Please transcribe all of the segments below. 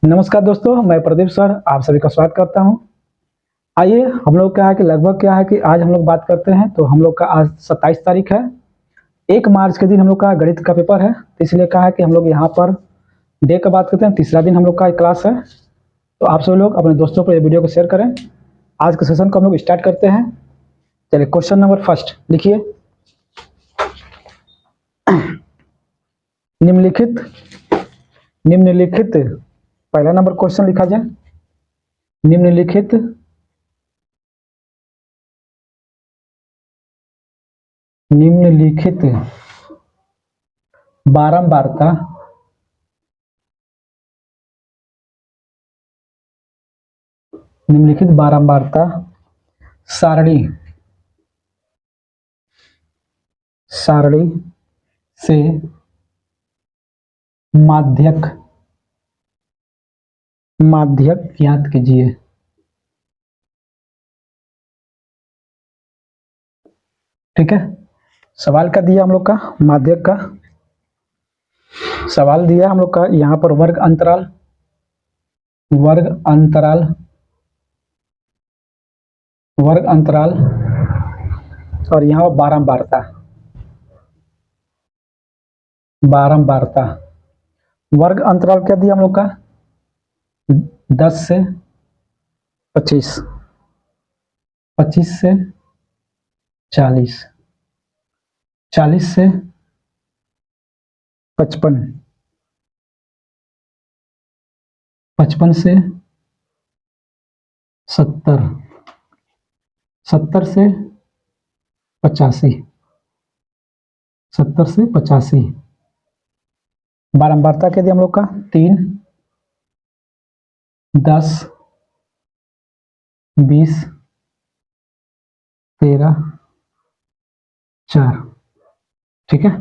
नमस्कार दोस्तों, मैं प्रदीप सर आप सभी का स्वागत करता हूं। आइए हम लोग क्या है कि लगभग क्या है कि आज हम लोग बात करते हैं। तो हम लोग का आज 27 तारीख है। 1 मार्च के दिन हम लोग का गणित का पेपर है, तो इसलिए कहा है कि हम लोग यहाँ पर डे का बात करते हैं। तीसरा दिन हम लोग का क्लास है, तो आप सभी लोग अपने दोस्तों को ये वीडियो को शेयर करें। आज के सेशन को हम लोग स्टार्ट करते हैं। चलिए, क्वेश्चन नंबर फर्स्ट लिखिए। निम्नलिखित निम्नलिखित पहला नंबर क्वेश्चन लिखा जाए। निम्नलिखित निम्नलिखित बारंबारता निम्नलिखित बारंबारता सारणी सारणी से माध्यक माध्यक ज्ञात कीजिए। ठीक है, सवाल का दिया हम लोग का माध्यक का सवाल दिया हम लोग का। यहाँ पर वर्ग अंतराल वर्ग अंतराल और यहाँ बारंबारता बारंबारता। वर्ग अंतराल क्या दिया हम लोग का 10 से 25, 25 से 40, 40 से 55, 55 से 70, 70 से 85, 70 से 85। बारंबारता क्या दिया हम लोग का 3, 10, 20, 13, 4। ठीक है,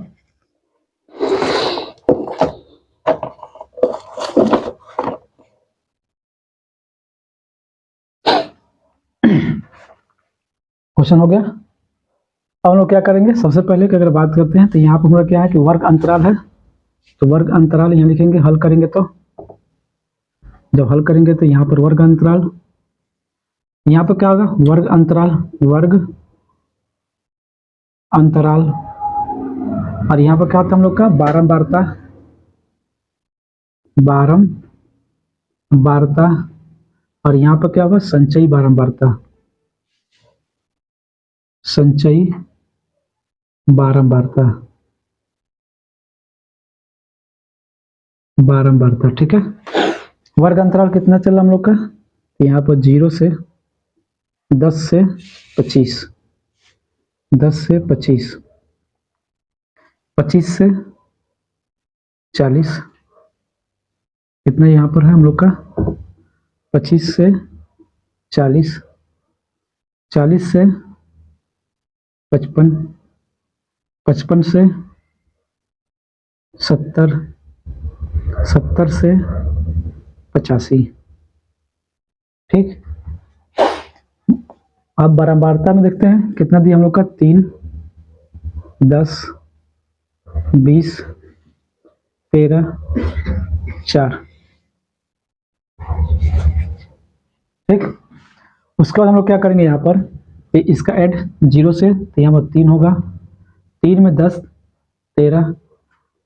क्वेश्चन हो गया। अब हम लोग क्या करेंगे, सबसे पहले कि अगर बात करते हैं तो यहाँ पर हमारा क्या है कि वर्ग अंतराल है। तो वर्ग अंतराल यहाँ लिखेंगे, हल करेंगे तो जब हल करेंगे तो यहाँ पर वर्ग अंतराल, यहाँ पर क्या होगा वर्ग अंतराल और यहाँ पर क्या होता है हम लोग का बारंबारता और यहाँ पर क्या होगा संचयी बारंबारता। ठीक है, वर्ग अंतराल कितना चला हम लोग का, यहाँ पर 0 से 10 से 25, 10 से 25, 25 से 40, कितना यहाँ पर है हम लोग का 25 से 40, 40 से 55, 55 से 70, 70 से 85। ठीक, अब बारंबारता में देखते हैं कितना दिया हम लोग का 3, 10, 20, 13, 4। ठीक, उसके बाद हम लोग क्या करेंगे यहाँ पर इसका ऐड 0 से, तो यहाँ पर 3 होगा, 3 में 10, 13,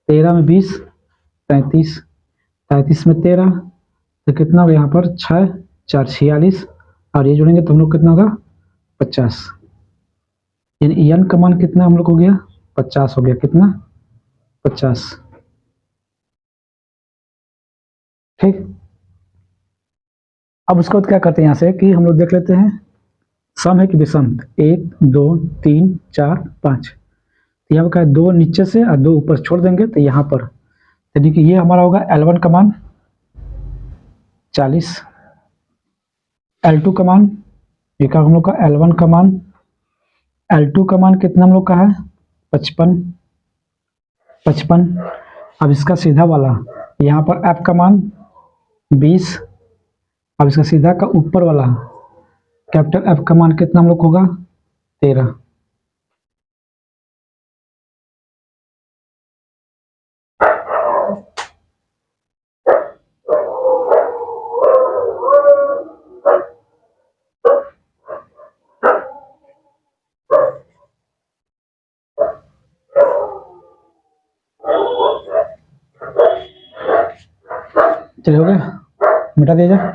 13 में 20, 33, 33 में 13, तो कितना होगा यहाँ पर 6, 4, 46 और ये जोड़ेंगे तो हम लोग कितना होगा 50। यानी n का मान कितना हम लोग हो गया 50 हो गया, कितना 50। ठीक, अब उसके बाद क्या करते हैं यहाँ से कि हम लोग देख लेते हैं सम है कि विषम। 1, 2, 3, 4, 5। तो यहाँ पर क्या है 2 नीचे से और 2 ऊपर छोड़ देंगे, तो यहाँ पर यानी कि ये हमारा होगा L1 का मान 40, L2 का मान, ये का हम लोग का L1 का मान, L2 का मान कितना हम लोग का है 55, 55। अब इसका सीधा वाला यहाँ पर F का मान 20। अब इसका सीधा का ऊपर वाला कैपिटल F का मान कितना हम लोग होगा 13। चलिए हो गया, मिटा दिया जाए।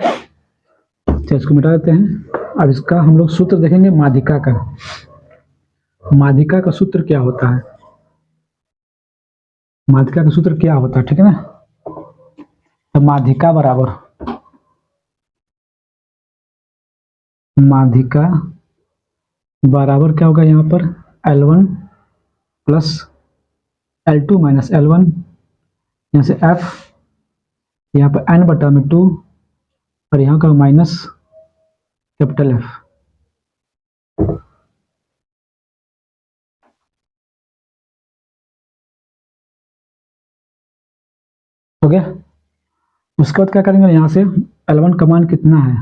चलिए इसको मिटा देते हैं। अब इसका हम लोग सूत्र देखेंगे माध्यिका का। माध्यिका का सूत्र क्या होता है, माध्यिका का सूत्र क्या होता है, ठीक है ना। तो माध्यिका बराबर, माध्यिका बराबर क्या होगा यहाँ पर, L1 plus L2 minus L1, यहाँ से F, यहाँ पर N बटा में 2 और यहाँ का माइनस कैपिटल F। हो गया। उसके बाद क्या करेंगे, यहाँ से L1 का मान कितना है,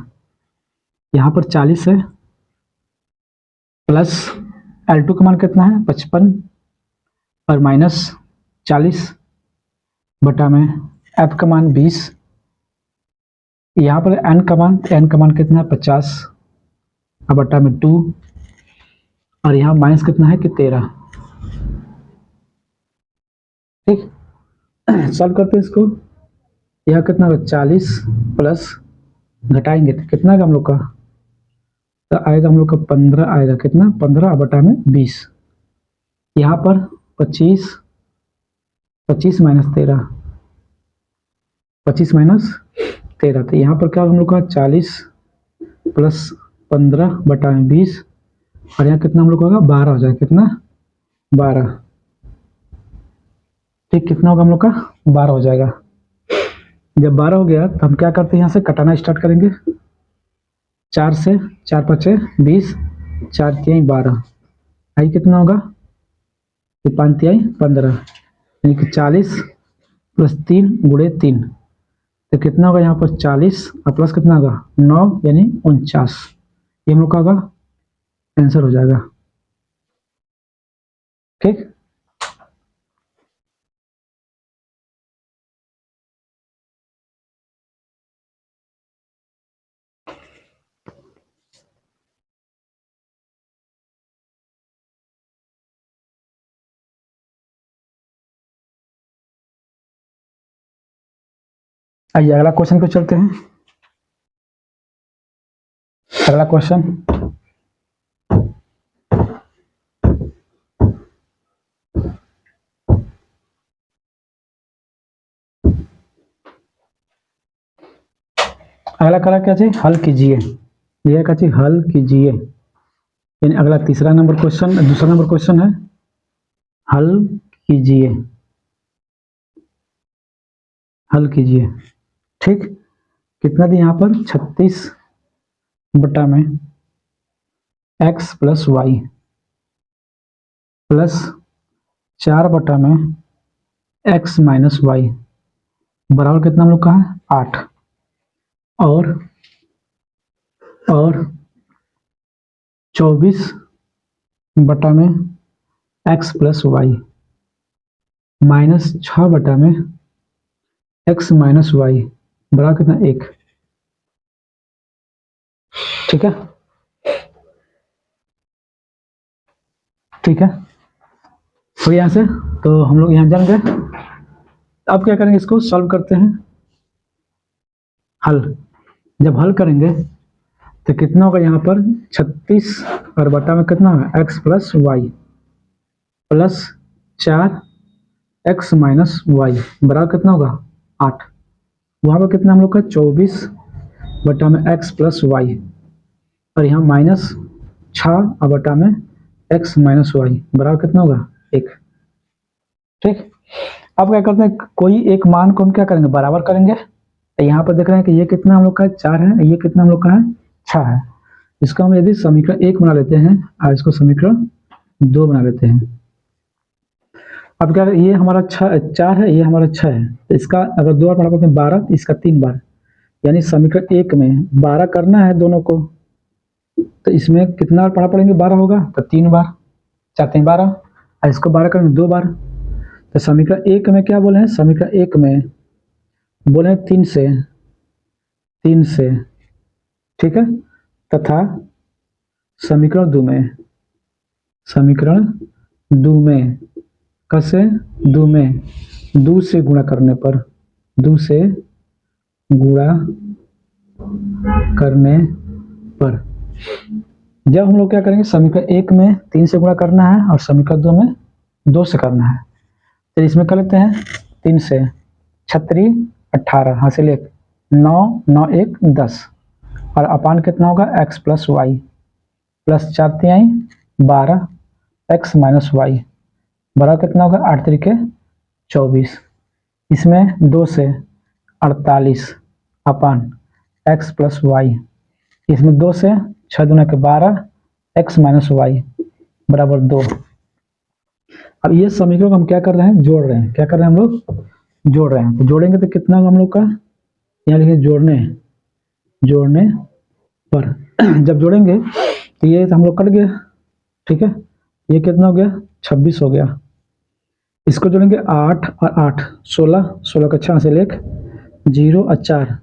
यहाँ पर 40 है, प्लस L2 का मान कितना है 55 और माइनस 40 बटा में F का मान 20, यहाँ पर N का मान कितना है 50 और बटा में 2 और यहाँ माइनस कितना है कि 13। ठीक, सॉल्व करते हैं इसको। यह कितना होगा 40 प्लस घटाएंगे तो कितना आएगा हम लोग का, तो आएगा हम लोग का 15 आएगा, कितना 15 बटा में 20, यहाँ पर 25 माइनस 13, 25 माइनस 13, तो यहाँ पर क्या हम लोग का 40 प्लस 15 बटा में 20 और यहाँ कितना हम लोग का होगा 12 हो जाएगा, कितना 12। ठीक, कितना होगा हम लोग का 12 हो जाएगा। जब 12 हो गया तो हम क्या करते हैं, यहाँ से कटाना स्टार्ट करेंगे। 4 से 4 5 20, 4 3 12, आई कितना होगा, 5 3 15, यानी कि 40 प्लस 3 गुणे 3, तो कितना होगा यहाँ पर 40 और प्लस कितना होगा 9 यानी 49, ये हम लोग का होगा आंसर हो जाएगा। ठीक, आइए अगला क्वेश्चन पे चलते हैं। अगला क्वेश्चन, अगला करा क्या चाहिए, हल कीजिए, यह क्या चाहिए हल कीजिए, यानी अगला तीसरा नंबर क्वेश्चन, दूसरा नंबर क्वेश्चन है हल कीजिए, हल कीजिए। ठीक, कितना दी यहाँ पर 36 बटा में x प्लस वाई प्लस 4 बटा में x माइनस वाई बराबर कितना हम लोग का है 8 और 24 बटा में x प्लस वाई माइनस 6 बटा में x माइनस वाई बराबर कितना 1। ठीक है, ठीक है, तो यहाँ से तो हम लोग यहाँ जान गए। अब क्या करेंगे, इसको सॉल्व करते हैं। हल, जब हल करेंगे तो कितना होगा यहाँ पर 36 और बटा में कितना होगा x plus y plus 4 x minus y बराबर कितना होगा 8, वहाँ पर कितना हम लोग का 24 बटा में x प्लस वाई और यहाँ माइनस 6 और बटा में x माइनस वाई बराबर कितना होगा 1। ठीक, अब क्या करते हैं, कोई एक मान को हम क्या करेंगे बराबर करेंगे। तो यहाँ पर देख रहे हैं कि ये कितना हम लोग का 4 है, ये कितना हम लोग का है 6 है, इसको हम यदि समीकरण 1 बना लेते हैं और इसको समीकरण 2 बना लेते हैं। अब क्या, ये हमारा 4 है, ये हमारा 6 है, तो इसका अगर 2 बार पढ़ा करते हैं 12, इसका 3 बार, यानी समीकरण 1 में 12 करना है दोनों को, तो इसमें कितना बार पढ़ा पड़ेंगे 12 होगा, तो 3 बार, 4 3 12 और इसको 12 करेंगे 2 बार। तो समीकरण 1 में क्या बोले हैं, समीकरण 1 में बोले 3 से, ठीक है, तथा समीकरण 2 में, समीकरण 2 में कैसे 2 में 2 से गुणा करने पर, 2 से गुणा करने पर, जब हम लोग क्या करेंगे, समीकरण 1 में 3 से गुणा करना है और समीकरण 2 में 2 से करना है। तो इसमें कर लेते हैं 3 से, 36 18 हासिल 1 9 9 1 10 और अपान कितना होगा x प्लस वाई प्लस 4 तिहाई 12 x माइनस वाई बराबर कितना होगा 8 तरीके 24। इसमें 2 से 48 अपान x प्लस वाई, इसमें 2 से 6 दूना के 12 x माइनस वाई बराबर 2। अब ये समीकरण हम क्या कर रहे हैं, जोड़ रहे हैं। क्या कर रहे हैं हम लोग, जोड़ रहे हैं। तो जोड़ेंगे तो कितना होगा हम लोग का, यहाँ लिखिए जोड़ने पर जब जोड़ेंगे तो ये हम लोग कट गया, ठीक है, ये कितना हो गया 26 हो गया। इसको जोड़ेंगे 8 और 8 16 16 का 6 से 1 0 और 4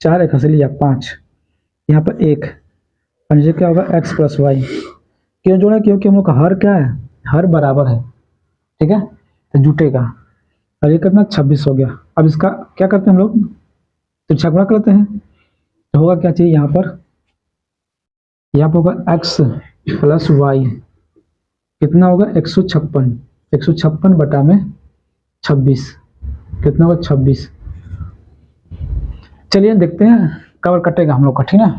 4 1 से लिया 5, यहाँ पर 1 और नीचे क्या होगा x प्लस वाई। क्यों जोड़ा, क्योंकि हम लोग का हर क्या है, हर बराबर है, ठीक है, तो जुटेगा। और ये कितना 26 हो गया। अब इसका क्या करते हैं हम लोग, तिरछा गुणा करते हैं। तो होगा क्या चाहिए यहाँ पर होगा x प्लस वाई कितना होगा 156 156 बटा में 26 कितना होगा 26। चलिए देखते हैं कवर कटेगा हम लोग का, ठीक है।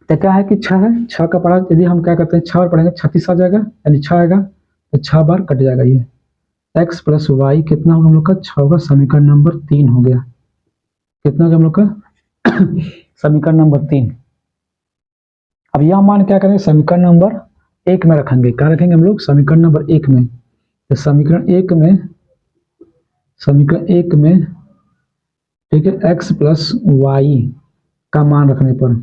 तो क्या है कि 6 है, 6 का पढ़ा, यदि हम क्या करते हैं 6 बार पढ़ेंगे 36 आ जाएगा, यानी 6 आएगा तो 6 बार कट जाएगा। ये x प्लस वाई कितना होगा हम लोग का 6 होगा, समीकरण नंबर 3 हो गया। कितना हो गया हम लोग का समीकरण नंबर 3। अब यह मान क्या करेंगे, समीकरण नंबर 1 में रखेंगे। क्या रखेंगे हम लोग, समीकरण नंबर 1 में। तो समीकरण 1 में ठीक है, x प्लस वाई का मान रखने पर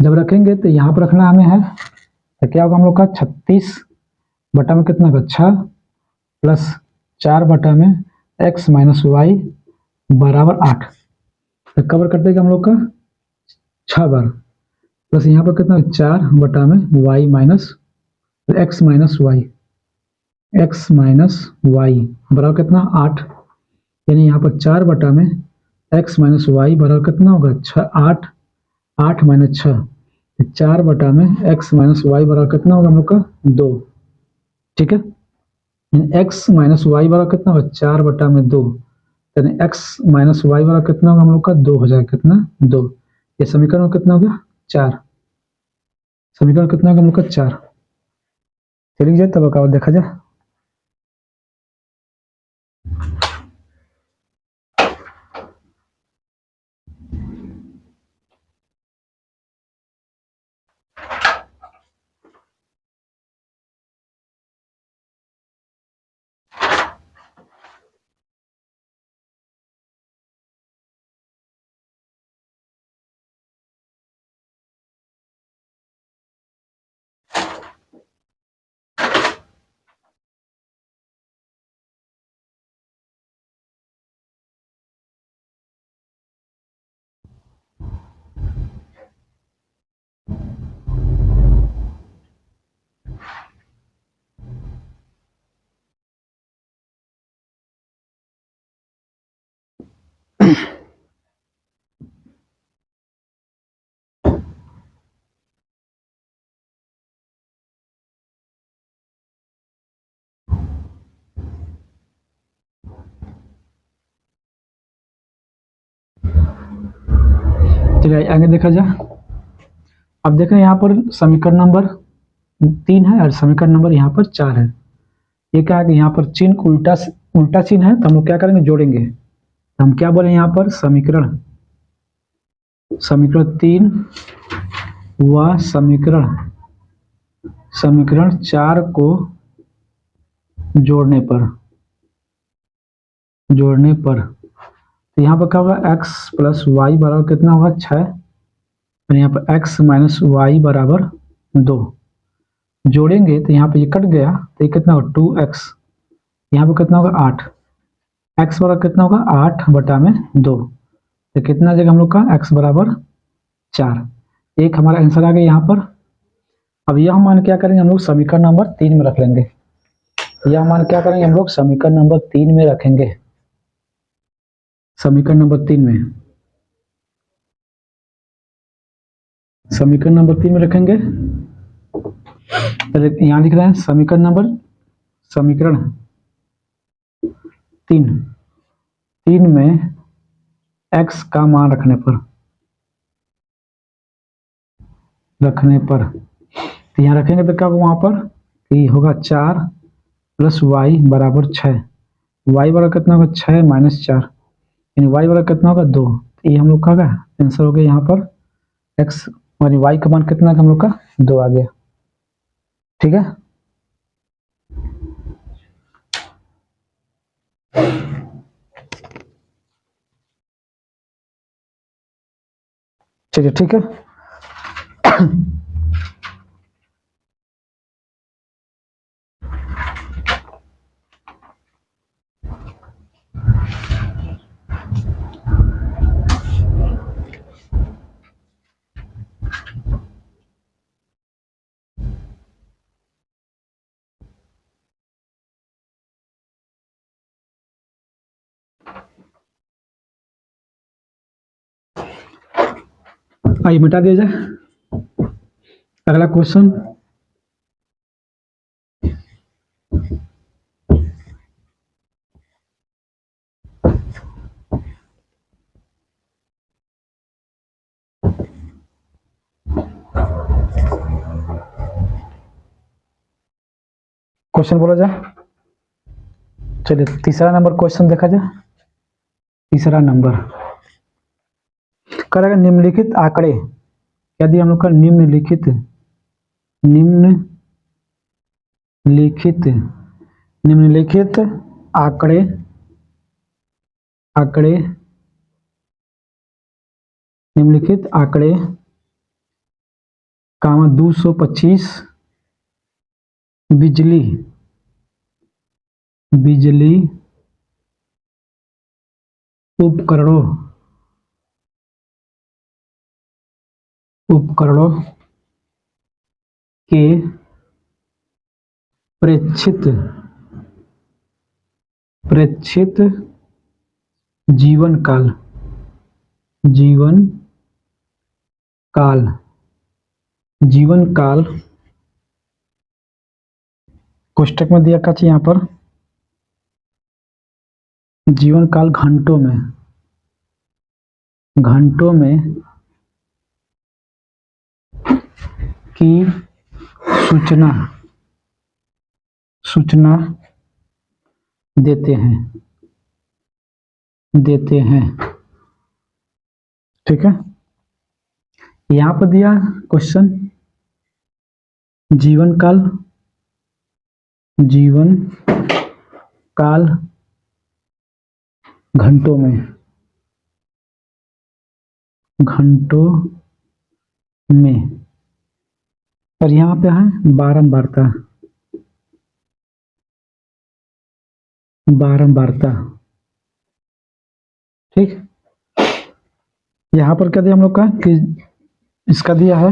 जब रखेंगे तो यहाँ पर रखना हमें है, तो क्या होगा हम लोग का 36 बटा में कितना होगा 6 प्लस 4 बटा में x माइनस वाई बराबर 8। तो कवर कर देगा हम लोग का 6 बार प्लस यहाँ पर कितना 4 बटा में y minus x minus y बराबर कितना 8, यानी यहाँ पर 4 बटा में x माइनस वाई बराबर कितना होगा 6 8 माइनस 6 4 बटा में x माइनस वाई बराबर कितना होगा हम लोग का 2, ठीक है। x माइनस वाई बराबर कितना होगा 4 बटा में 2, यानी x माइनस वाई बराबर कितना होगा हम लोग का 2 हो जाएगा, कितना 2। ये समीकरण कितना हो गया 4, समीकरण कितना होगा हम लोग का 4। चलिए जाए तब का देखा जाए। चलिए आगे देखा जाए। अब देख रहे हैं यहाँ पर समीकरण नंबर 3 है और समीकरण नंबर यहाँ पर 4 है। ये क्या है कि यहाँ पर चिन्ह उल्टा चिन्ह है, तो हम लोग क्या करेंगे जोड़ेंगे। तो हम क्या बोले यहाँ पर समीकरण 3 व समीकरण 4 को जोड़ने पर तो यहाँ पर क्या होगा x प्लस वाई बराबर कितना होगा 6 और यहाँ पर x माइनस वाई बराबर 2। जोड़ेंगे तो यहाँ पे ये कट गया तो ये कितना होगा 2x, यहाँ पर कितना होगा 8, x बराबर कितना होगा 8 बटा में 2, तो कितना जगह हम लोग का x बराबर 4। एक हमारा आंसर आ गया यहाँ पर। अब यह मान क्या करेंगे हम लोग समीकरण नंबर 3 में रख लेंगे। यह मान क्या करेंगे हम लोग समीकरण नंबर 3 में रखेंगे, समीकरण नंबर 3 में, समीकरण नंबर 3 में रखेंगे। यहां लिख रहे हैं समीकरण 3 में x का मान रखने पर तो यहाँ रखेंगे तो क्या होगा वहां पर कि होगा 4 प्लस वाई बराबर 6। वाई बराबर कितना होगा 6 माइनस 4, यानी वाई बराबर कितना होगा 2। तो ये हम लोग का आंसर हो गया यहाँ पर x यानी वाई का मान कितना हम लोग का 2 आ गया। ठीक है, चलिए ठीक है। आइए मिटा दिया जाए अगला क्वेश्चन। क्वेश्चन बोला जाए, चलिए तीसरा नंबर क्वेश्चन देखा जाए। तीसरा नंबर करेगा निम्नलिखित आंकड़े, यदि हम लोग का निम्नलिखित आंकड़े निम्नलिखित आंकड़े कामा 225 बिजली उपकरणों के प्रेक्षित जीवन काल कोष्टक में दिया क्या चाहिए यहाँ पर जीवन काल घंटों में की सूचना देते हैं। ठीक है, यहाँ पर दिया क्वेश्चन जीवन काल घंटों में और यहाँ पे है बारंबारता। ठीक, यहाँ पर क्या दिया हम लोग का कि इसका दिया है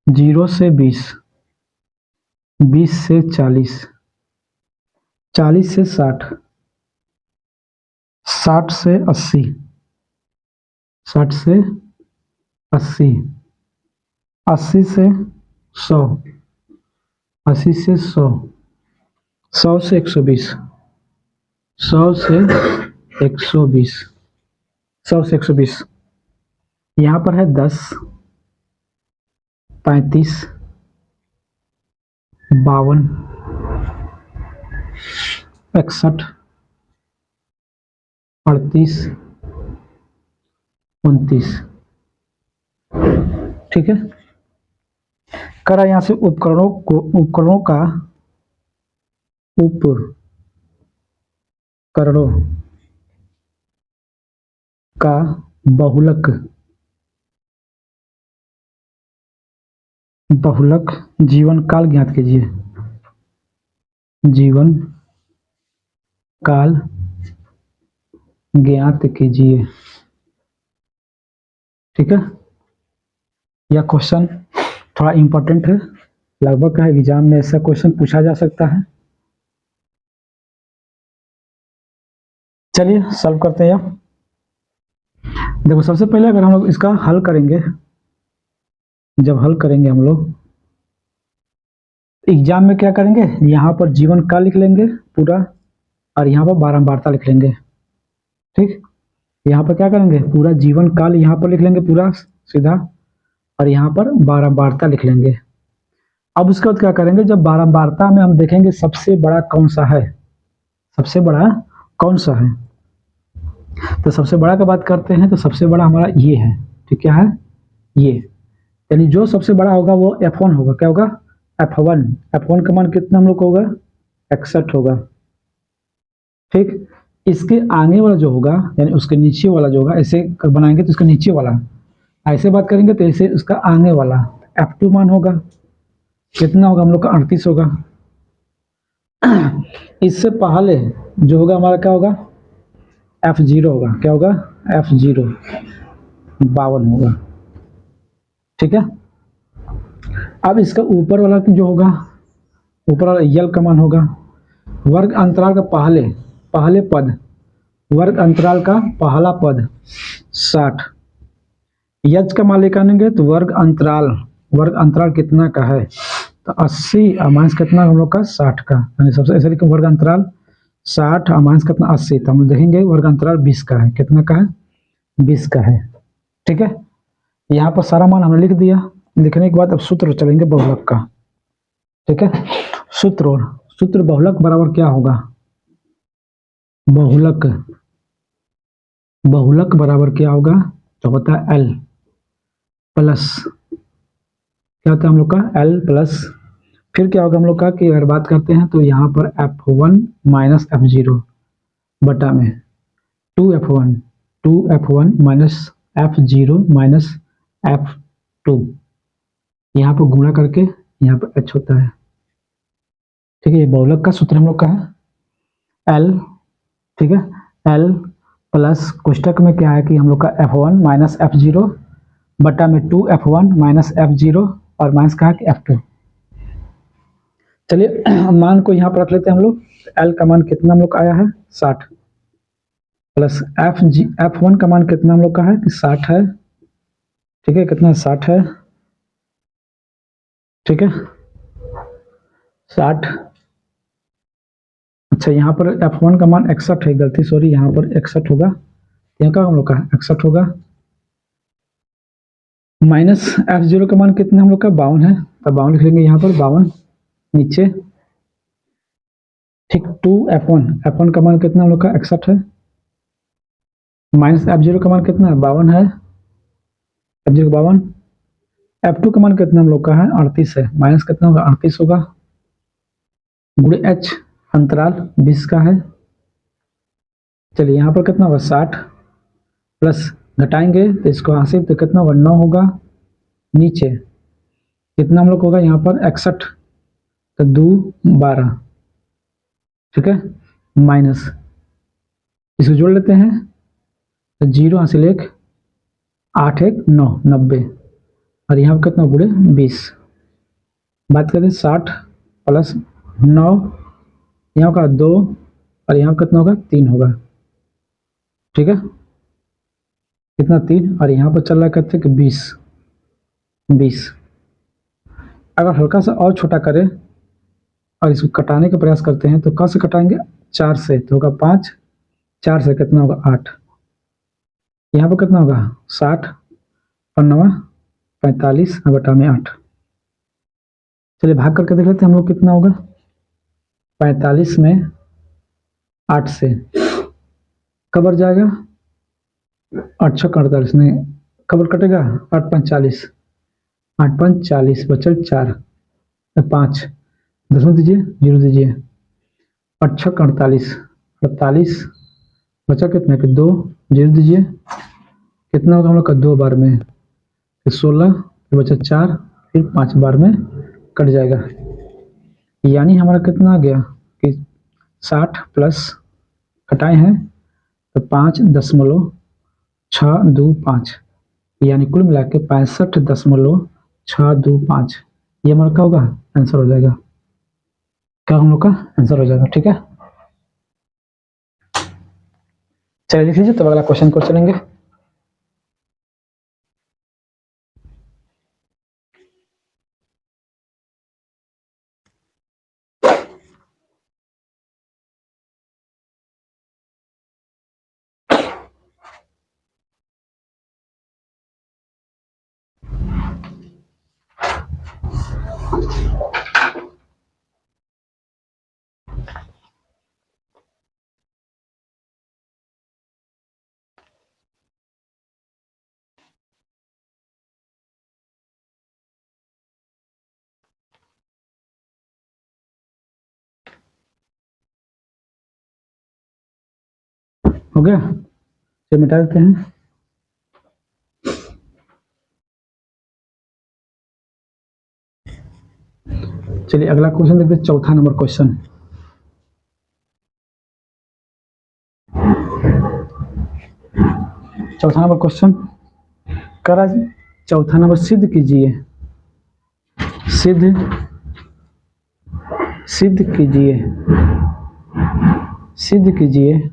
0 से 20, 20 से 40, 40 से 60, 60 से 80, 60 से 80, 80 से 100, 80 से 100, 100 से 120, 100 से 120, 100 से 120। यहाँ पर है 10, 35, 52, 61, 38, 29। ठीक है, करा यहाँ से उपकरणों का बहुलक जीवन काल ज्ञात कीजिए। जीवन काल ज्ञात कीजिए। ठीक है, यह क्वेश्चन थोड़ा इंपॉर्टेंट है, लगभग एग्जाम में ऐसा क्वेश्चन पूछा जा सकता है। चलिए सॉल्व करते हैं अब। देखो सबसे पहले अगर हम लोग इसका हल करेंगे, जब हल करेंगे हम लोग एग्जाम में क्या करेंगे, यहाँ पर जीवन काल लिख लेंगे पूरा और यहाँ पर बारंबारता लिख लेंगे। ठीक, यहाँ पर क्या करेंगे, पूरा जीवन काल यहाँ पर लिख लेंगे पूरा सीधा और यहाँ पर बारंबारता लिख लेंगे। अब उसके बाद क्या करेंगे, जब बारंबारता में हम देखेंगे सबसे बड़ा कौन सा है, सबसे बड़ा कौन सा है, तो सबसे बड़ा का बात करते हैं तो सबसे बड़ा हमारा ये है। ठीक, क्या है ये, यानी जो सबसे बड़ा होगा वो F1 होगा। क्या होगा, F1। F1 का मान कितना हम लोग को होगा, 61 होगा। ठीक, इसके आगे वाला जो होगा यानी उसके नीचे वाला जो होगा, ऐसे बनाएंगे तो इसका नीचे वाला, ऐसे बात करेंगे तो ऐसे उसका आगे वाला F2 मान होगा, कितना होगा हम लोग का 38 होगा। इससे पहले जो होगा हमारा क्या होगा, F0 होगा। क्या होगा, F0 52 होगा। ठीक है, अब इसका ऊपर वाला जो होगा, ऊपर वाला यल का मान होगा वर्ग अंतराल का पहले पद, वर्ग अंतराल का पहला पद 60। यज का मान लेकर आएंगे तो वर्ग अंतराल कितना का है, तो 80 माइनस कितना हम लोग का 60 का, यानी सबसे ऐसे लिखे वर्ग अंतराल 60 माइनस कितना 80, तो हम देखेंगे वर्ग अंतराल 20 का है। कितना का है, 20 का है। ठीक है, यहाँ पर सारा मान हमने लिख दिया। लिखने के बाद अब सूत्र चलेंगे बहुलक का। ठीक है, सूत्र बहुलक बराबर क्या होगा, बहुलक बराबर क्या होगा, तो होता है L प्लस, क्या होता है हम लोग का L प्लस, फिर क्या होगा हम लोग का कि अगर बात करते हैं तो यहाँ पर F1 माइनस F0 बटा में 2F1 minus F0 minus F2, यहाँ पर गुणा करके यहाँ पर H होता है। ठीक है, ये बहुलक का सूत्र हम लोग का है L। ठीक है, L प्लस कोष्टक में क्या है कि हम लोग का F1 माइनस F0 बटा में 2F1 माइनस F0 और माइनस कहा कि F2। चलिए मान को यहाँ पर रख लेते हैं हम लोग। L का मान कितना हम लोग का आया है 60 प्लस F1 का मान कितना हम लोग का है कि 60 है। ठीक है, कितना 60 है। ठीक है 60। अच्छा, यहाँ पर F1 का मान 61 है, गलती सॉरी, यहाँ पर 61 होगा, यहाँ का हम लोग का 61 होगा। माइनस F0 का मान कितना हम लोग का 52 है, तो 52 लिख लेंगे यहाँ पर, 52 नीचे। ठीक, 2F1 का मान कितना हम लोग का 61 है, माइनस F0 का मान कितना है 52 है, F0 का 52। F2 का मान कितना हम लोग का है 38 है, माइनस कितना होगा 38 होगा, गुणे H अंतराल 20 का है। चलिए यहाँ पर कितना होगा 60 प्लस घटाएंगे तो इसको हासिल तो कितना होगा 9 होगा, नीचे कितना हम लोग होगा यहाँ पर 61 तो 2 12। ठीक है, माइनस इसको जोड़ लेते हैं तो 0 हासिल 1 8 1 9 90 और यहाँ पर कितना गुणे 20। बात करते हैं 60 प्लस 9, यहाँ का 2 और यहाँ कितना होगा 3 होगा। ठीक है, कितना 3 और यहाँ पर चल रहा है कहते हैं कि 20। अगर हल्का सा और छोटा करें और इसको कटाने का प्रयास करते हैं तो कहाँ से कटाएंगे, 4 से, तो होगा 5, 4 से कितना होगा 8, यहाँ पर कितना होगा 60 और 9 45 बटा में 8। चलिए भाग करके देख लेते हैं हम लोग कितना होगा, 45 में 8 से कबर जाएगा 8 6 48 नहीं कबर कटेगा 8 5 40, 8 5 40 बचल 4 5 दसवें दीजिए 0 दीजिए 8 6 48 48 बचा कितना कि 2 0 दीजिए, कितना होगा हम लोग का 2 बार में 16 फिर बचा 4 फिर 5 बार में कट जाएगा, यानी हमारा कितना आ गया कि 60 प्लस कटाए हैं तो 5.625, यानी कुल मिला के 65.625, ये हमारा क्या होगा आंसर हो जाएगा, क्या हम लोग का आंसर हो जाएगा। ठीक है, चलिए लिख लीजिए, तो अगला क्वेश्चन को चलेंगे। हो गया, चलिए मिटा देते हैं। चलिए अगला क्वेश्चन देखते हैं, चौथा नंबर क्वेश्चन। चौथा नंबर क्वेश्चन करा, चौथा नंबर सिद्ध कीजिए, सिद्ध सिद्ध कीजिए, सिद्ध कीजिए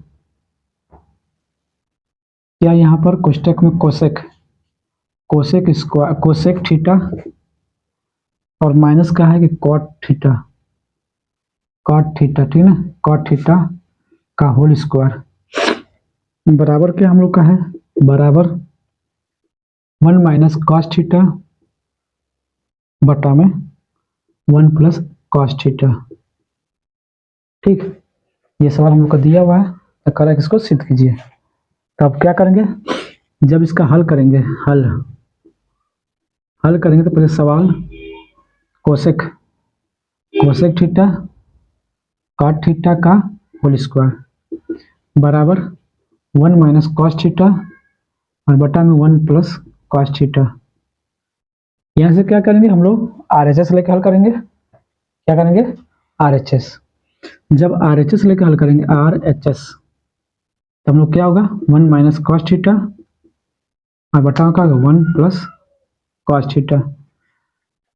क्या यहाँ पर कोष्टक में cosec, cosec square, cosec theta और माइनस का है कि कॉट थीटा, कॉट थीटा, ठीक ना, कॉट थीटा का होल स्क्वायर बराबर क्या हम लोग का है, बराबर 1 माइनस कॉस थीटा बटा में 1 प्लस कॉस थीटा। ठीक, ये सवाल हम लोग का दिया हुआ है, तो कह रहा है कि इसको सिद्ध कीजिए। तो अब क्या करेंगे, जब इसका हल करेंगे, हल करेंगे तो पहले सवाल cosec, cosec theta cot theta का होल स्क्वायर बराबर 1 माइनस कॉस थीटा और बटा में 1 प्लस कॉस थीटा। यहाँ से क्या करेंगे हम लोग, RHS लेके हल करेंगे। क्या करेंगे, RHS। जब RHS लेके हल करेंगे, RHS, तो हम लोग क्या होगा, 1 माइनस कॉस थीटा और बटा का 1 plus cos theta,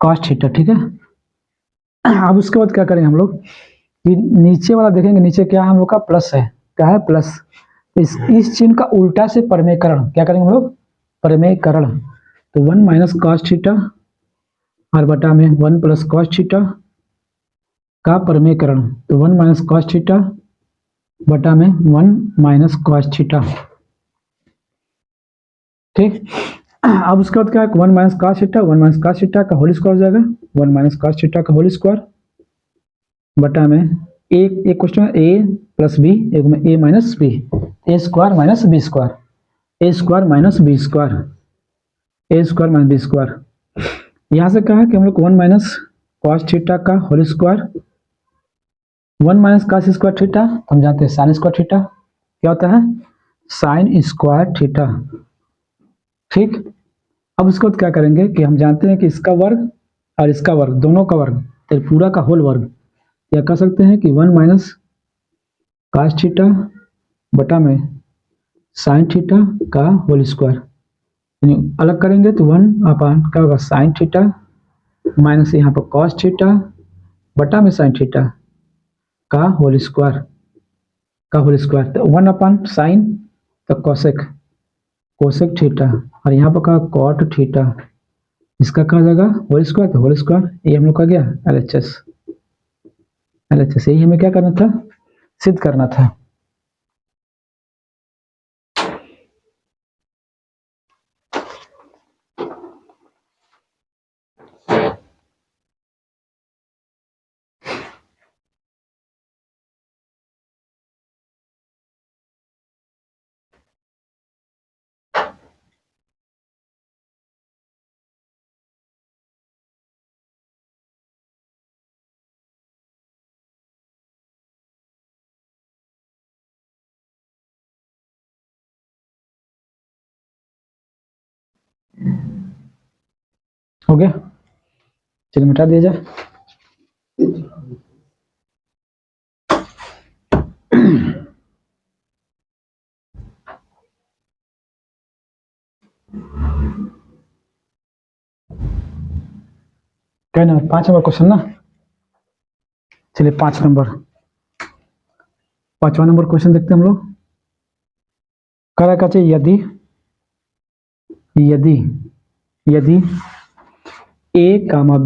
cos theta, ठीक है। अब उसके बाद क्या करेंगे हम लोग कि नीचे वाला देखेंगे, नीचे क्या है हम लोग का, प्लस है, क्या है, प्लस। इस चिन्ह का उल्टा से परमेयकरण, क्या करेंगे हम लोग, परमेयकरण। तो 1 माइनस कॉस थीटा और बटा में 1 प्लस कॉस थीटा का परमेयकरण, तो 1 माइनस कॉस थीटा बटा में 1 माइनस कॉस थीटा। ठीक, अब उसके बाद क्या है, 1 minus cos theta, 1 minus cos theta का होल स्क्वायर हो जाएगा, 1 माइनस कॉस थीटा का होल स्क्वायर बटा में एक क्वेश्चन ए प्लस बी, एक में A minus B, A square minus B square, A square minus B square, A square minus B square. यहाँ से कहा कि हम लोग 1 माइनस कॉस थीटा का whole square, 1 minus cos square theta, हम जानते हैं साइन स्क्वायर थीटा क्या होता है, साइन स्क्वायर थीटा। ठीक, अब उसके बाद क्या करेंगे कि हम जानते हैं कि इसका वर्ग और इसका वर्ग, दोनों का वर्ग, तो पूरा का होल वर्ग, या कह सकते हैं कि 1 माइनस कॉस थीटा बटा में साइन थीटा का होल स्क्वायर, अलग करेंगे तो 1 अपान क्या होगा, साइन थीटा माइनस यहाँ पर कॉस थीटा बटा में साइन थीटा का होल स्क्वायर, का होल स्क्वायर, तो 1 अपान साइन तो कोसेक, कोसेक थीटा और यहाँ पर कहा कॉट थीटा, इसका कहा जाएगा होल स्क्वायर, तो होल स्क्वायर, ये हम लोग का गया LHS, LHS। यही हमें क्या करना था, सिद्ध करना था। हो गया, चलिए मिटा दिया जाए। क्या नंबर, 5 नंबर क्वेश्चन ना। चलिए 5 नंबर, 5वां नंबर क्वेश्चन देखते हैं हम लोग। करा क्या चाहिए, यदि यदि यदि ए कामा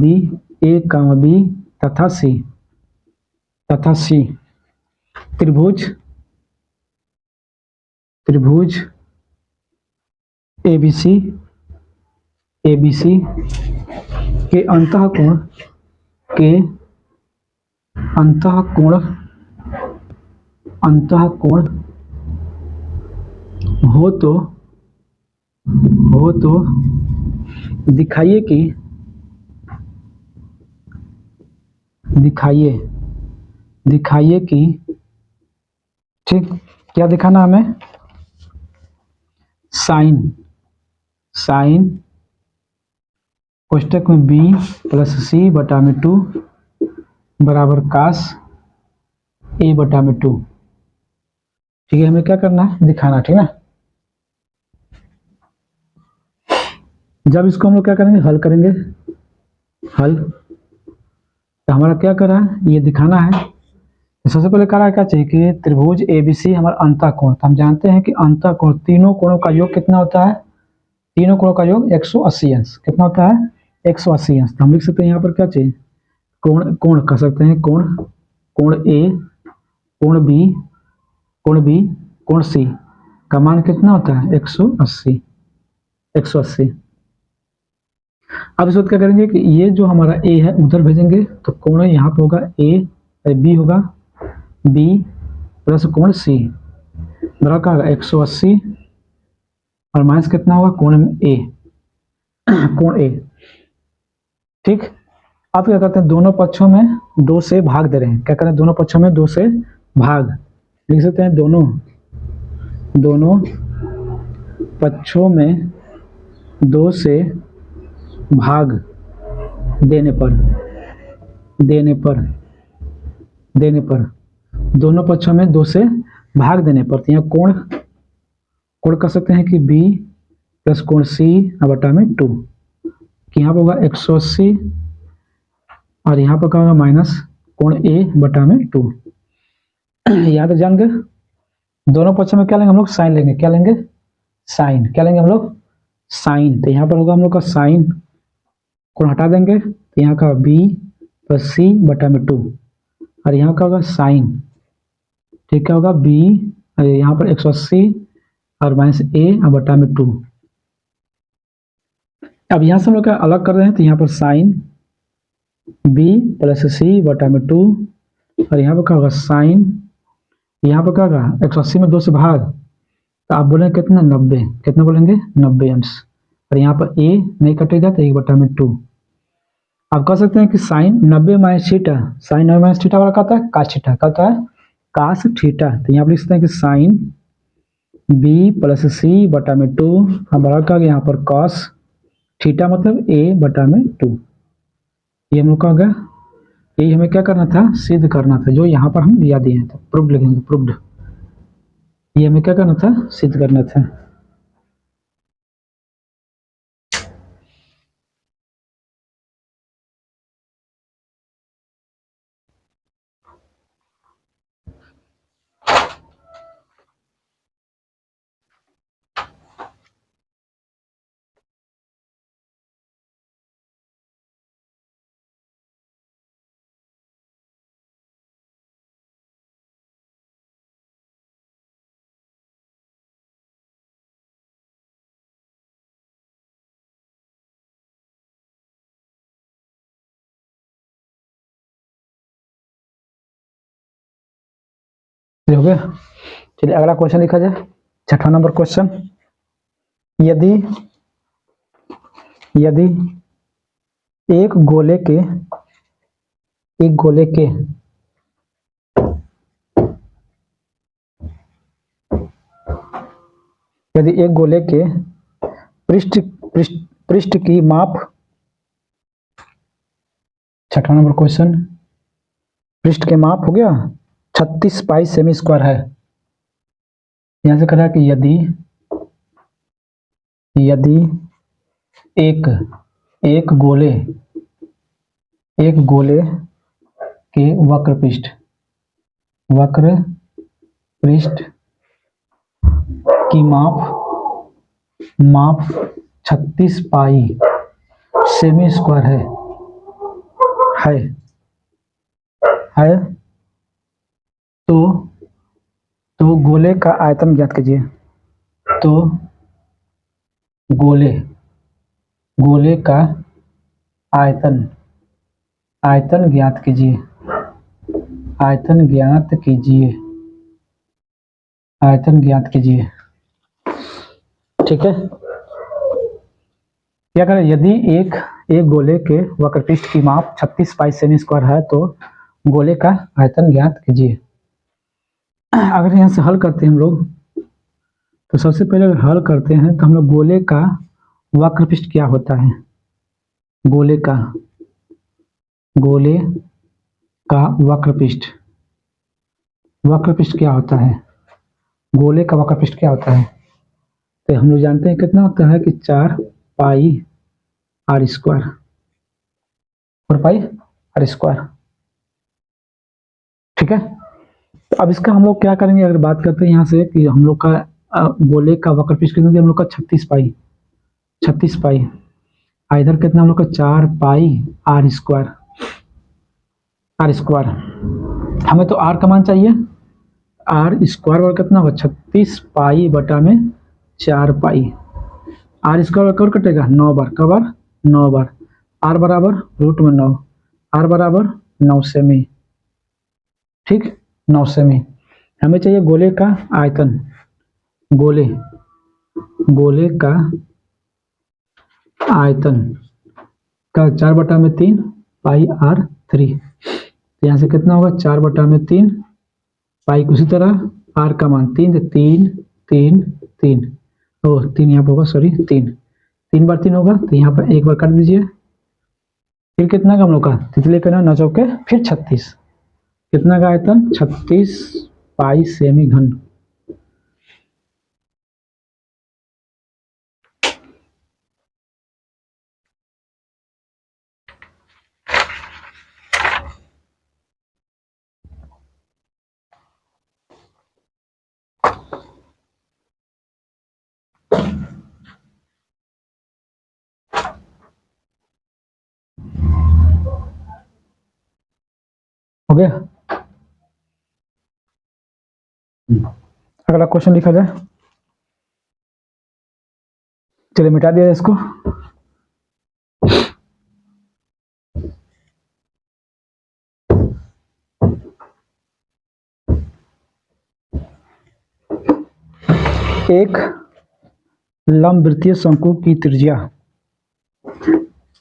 बी तथा सी त्रिभुज एबीसी के अंतःकोण हो तो दिखाइए कि ठीक, क्या दिखाना हमें, साइन कोष्टक में बी प्लस सी बटा में 2 बराबर कास ए बटा में 2। ठीक है, हमें क्या करना है, दिखाना, ठीक है ना। जब इसको हम लोग क्या करेंगे, हल करेंगे, तो हमारा क्या करा है, ये दिखाना है। तो सबसे पहले करा क्या चाहिए कि त्रिभुज एबीसी हमारा अंतःकोण, तो हम जानते हैं कि अंतःकोण तीनों कोणों का योग कितना होता है, तीनों कोणों का योग 180 अंश कितना होता है, 180 अंश। तो हम लिख सकते हैं यहाँ पर क्या चाहिए, कोण कह सकते हैं, कोण ए, कोण बी, कोण सी का मान कितना होता है, 180। अब इस वक्त क्या करेंगे कि ये जो हमारा ए है उधर भेजेंगे, तो कोण यहाँ पे होगा ए, बी होगा बी प्लस कोण सी बराबर का 180 और माइनस कितना होगा, कोण ए। ठीक, अब क्या करते हैं, दोनों पक्षों में 2 से भाग दे रहे हैं, क्या करें, दोनों पक्षों में 2 से भाग लिख सकते हैं, दोनों पक्षों में 2 से भाग देने पर दोनों पक्षों में 2 से भाग देने पर, तो यहाँ कोण कर सकते हैं कि बी प्लस कोण सी बटा में 2, कि यहाँ पर होगा 180 और यहाँ पर क्या होगा माइनस कोण ए बटा में 2। यहाँ तक जान गए। दोनों पक्षों में क्या लेंगे हम लोग, साइन लेंगे, क्या लेंगे, क्या लेंगे हम लोग, साइन। तो यहाँ पर होगा हम लोग का साइन, कोण हटा देंगे तो यहाँ का बी प्लस सी बटा में 2 और यहाँ का होगा साइन, ठीक, क्या होगा बी, यहाँ पर 180 और माइनस ए बटा में 2। अब यहाँ से हम लोग क्या अलग कर रहे हैं, तो यहाँ पर साइन बी प्लस सी बटा में 2 और यहाँ पर क्या होगा साइन, यहाँ पर क्या होगा 180 में 2 से भाग, तो आप बोलेंगे कितना, 90, कितना बोलेंगे, 90 अंश, और यहाँ पर ए नहीं कटेगा तो 1 बटा में 2। आप कह सकते हैं कि sine 90 minus theta, sine 90 minus theta वाला कहता है कास थीटा, कहता है कास थीटा। तो यहाँ पर लिख सकते हैं कि साइन बी प्लस सी बटा में 2 हमारा क्या, यहाँ पर कॉस थीटा मतलब ए बटा में 2। ये हम लोग का हो गया, यही हमें क्या करना था, सिद्ध करना था, जो यहाँ पर हम दिया दिए थे, प्रूव्ड लिखेंगे, प्रूव्ड। ये हमें क्या करना था, सिद्ध करना था। हो गया, चलिए अगला क्वेश्चन लिखा जाए, 6वां नंबर क्वेश्चन। यदि एक गोले के यदि एक गोले के पृष्ठ की माप, 6वां नंबर क्वेश्चन, पृष्ठ के माप हो गया 36 पाई सेमी स्क्वायर है। यहां से कह रहा है कि यदि एक गोले के वक्र पृष्ठ की माप 36 पाई सेमी स्क्वायर है है तो गोले का आयतन ज्ञात कीजिए। तो गोले का आयतन ज्ञात कीजिए। ठीक है, क्या करें, यदि एक गोले के वक्रपृष्ठ की माप 36 पाई सेमी स्क्वायर है तो गोले का आयतन ज्ञात कीजिए। अगर यहाँ से हल करते हैं हम लोग, तो सबसे पहले अगर हल करते हैं तो हम लोग गोले का वक्रपृष्ठ क्या होता है, गोले का वक्रपृष्ठ क्या होता है, गोले का वक्रपृष्ठ क्या होता है, तो हम लोग जानते हैं कितना होता है कि 4 pi R square, 4 pi R square. ठीक है, तो अब इसका हम लोग क्या करेंगे, अगर बात करते हैं यहाँ से कि हम लोग का गोले का वक्रपृष्ठ कितना दिया हम लोग का 36 पाई, इधर कितना हम लोग का 4 पाई आर स्क्वायर। हमें तो आर का मान चाहिए, आर स्क्वायर वर्ग कितना होगा 36 पाई बटा में 4 पाई, आर स्क्वायर कब कटेगा 9 बार, कब बार 9 बार, आर बराबर रूट में 9, आर बराबर 9 सेमी। ठीक, 9 सेमी। हमें चाहिए गोले का आयतन, गोले का आयतन का 4 बटा में 3 पाई आर 3, तो यहाँ से कितना होगा 4 बटा में 3 पाई, उसी तरह आर का मान 3 यहाँ पर होगा, सॉरी 3 बार 3 होगा, तो यहाँ पर एक बार काट दीजिए, फिर कितना का हम लोग का तितली का 9 चौके फिर 36, कितना का आयतन 36 पाई सेमी घन। हो गया, अगला क्वेश्चन लिखा जाए। चलिए मिटा दिया इसको। एक लंबवृत्तीय शंकु की त्रिज्या,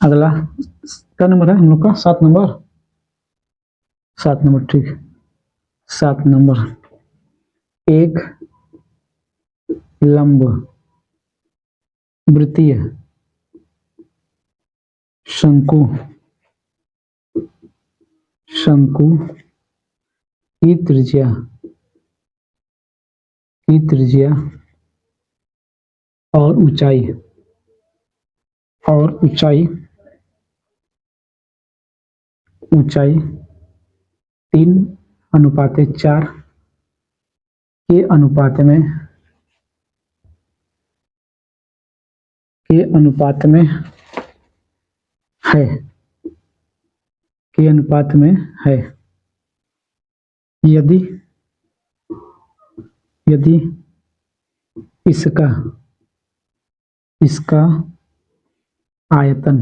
अगला क्या नंबर है हम लोग का 7 नंबर, ठीक, 7 नंबर। एक लंब वृत्तीय शंकु की त्रिज्या और ऊंचाई 3:4 के अनुपात में है, यदि इसका आयतन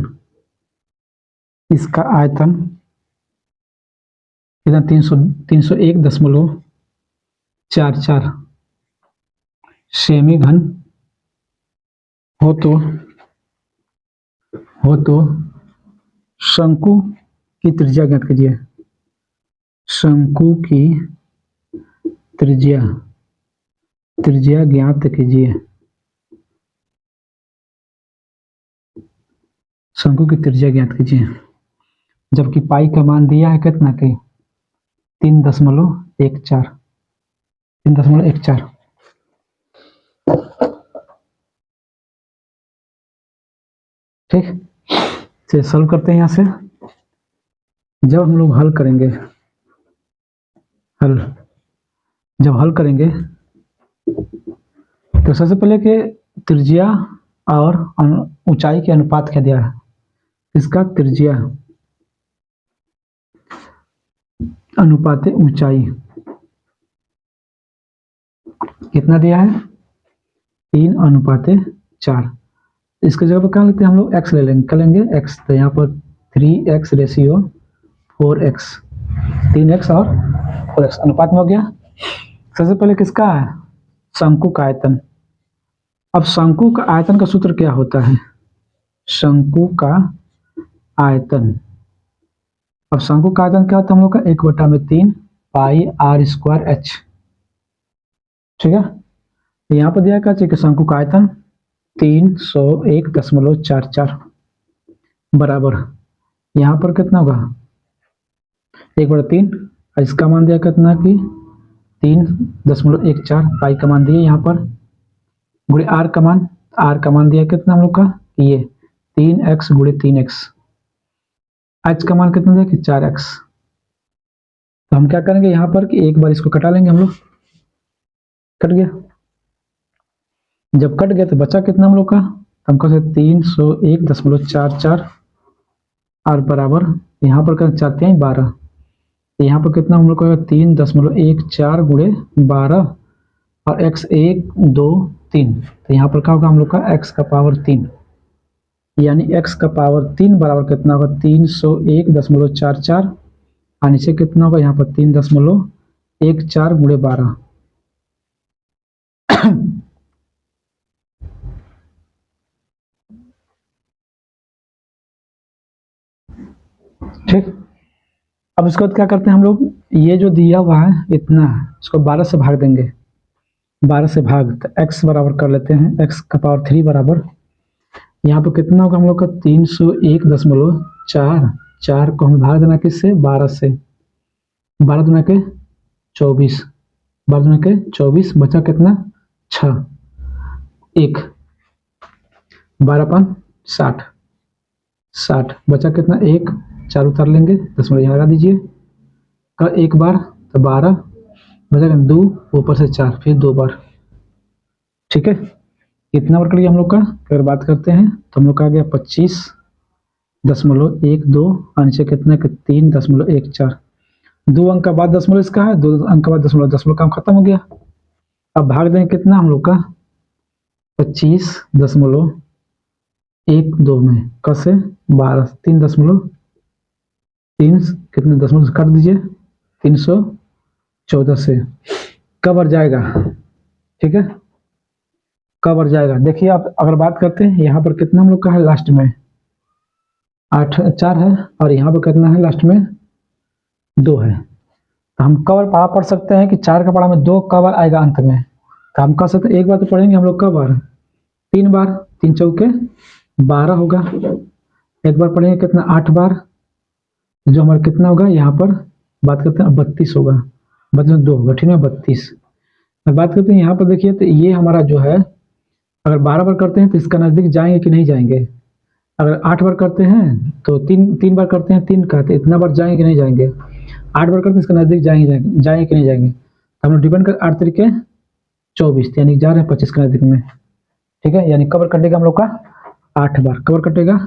कितना 301.44 सेमी घन हो तो शंकु की त्रिज्या ज्ञात कीजिए। शंकु की त्रिज्या ज्ञात कीजिए। शंकु की त्रिज्या ज्ञात कीजिए, जबकि पाई का मान दिया है कितना के 3.14। ठीक, चलिए सॉल्व करते हैं। यहाँ से जब हम लोग हल करेंगे तो सबसे पहले कि त्रिज्या और ऊंचाई के अनुपात क्या दिया है, इसका त्रिज्या अनुपात ऊंचाई कितना दिया है, 3:4। इसके जगह पर क्या लेते हैं हम लोग, x ले लेंगे, क्या लेंगे x, तो यहाँ पर 3x रेशियो 4x, 3x और 4x अनुपात में हो गया। सबसे पहले किसका है, शंकु का आयतन। अब शंकु का आयतन का सूत्र क्या होता है, शंकु का आयतन, अब शंकु का आयतन क्या होता है हम लोग का, 1/3 पाई r स्क्वायर h, ठीक है। यहाँ पर दिया क्या चाहिए, शंकु का आयतन 301.44 बराबर, यहाँ पर कितना होगा 1/3, इसका मान दिया कितना कि 3.14, पाई का मान दिया यहाँ पर, गुणे आर का मान दिया कितना हम लोग का, ये 3x गुणे 3x, h का मान कितना दिया कि 4x। तो हम क्या करेंगे यहाँ पर कि एक बार इसको कटा लेंगे हम लोग, कट गया, जब कट गया तो बचा कितना हम लोग का, हम कह सकते 301.44 और बराबर यहाँ पर कर चाहते हैं 12, यहाँ पर कितना हम लोग का 3.14 गुणे 12 और x 1 2 3, तो यहाँ पर क्या होगा हम लोग का x का पावर 3, यानी x का पावर 3 बराबर कितना होगा 301.44 और नीचे कितना होगा यहाँ पर 3.14 गुणे 12। ठीक, अब इसके बाद क्या करते हैं हम लोग, ये जो दिया हुआ है इतना, इसको 12 से भाग देंगे, 12 से भाग, तो x बराबर कर लेते हैं x का पावर 3 बराबर, यहाँ पर कितना होगा हम लोग का 301.4, 4 को हमें भाग देना किससे, 12 से, 12 दूना के 24, 12 दूना के 24, बचा कितना 6, 1, 12×5 60, बचा कितना 1, 4 उतार लेंगे, दशमलव यहाँ लगा दीजिए, का एक बार तो 12, बचा 2, ऊपर से 4, फिर 2 बार, ठीक है। कितना बार कर लिया हम लोग का, अगर बात करते हैं तो हम लोग का आ गया 25.12 और नीचे कितना 3.14, 2 अंक का बाद दशमलव इसका है, 2 अंक का बाद दशमलव, दशमलव काम खत्म हो गया। अब भाग देंगे कितना हम लोग का 25.12 में, कैसे 12, 3 कितने दशमलव काट दीजिए, 314 से कब बढ़ जाएगा, ठीक है, कब बढ़ जाएगा, देखिए आप अगर बात करते हैं यहाँ पर कितना हम लोग का है लास्ट में 4 है, और यहाँ पर कितना है लास्ट में 2 है, तो हम कब पढ़ सकते हैं कि 4 का पढ़ा में 2 कब आएगा अंत में, तो हम कह सकते हैं एक बार तो पढ़ेंगे हम लोग कब बार, 3 बार, 3 चौके 12 होगा, एक बार पढ़ेंगे कितना 8 बार, जो हमारा कितना होगा यहाँ पर बात करते हैं 32 होगा, मतलब 2 होगा, ठीक है 32। बात करते हैं यहाँ पर देखिए, तो ये हमारा जो है अगर 12 बार करते हैं तो इसका नजदीक जाएंगे कि नहीं जाएंगे, अगर 8 बार करते हैं तो 3 बार करते हैं 3 का, तो इतना बार जाएंगे कि नहीं जाएंगे, 8 बार करते हैं इसका नजदीक जाएंगे कि नहीं जाएंगे, तो हम लोग डिपेंड कर 8 तरीके 24, यानी जा रहे हैं 25 के नजदीक में, ठीक है, यानी कवर कटेगा हम लोग का 8 बार, कवर कटेगा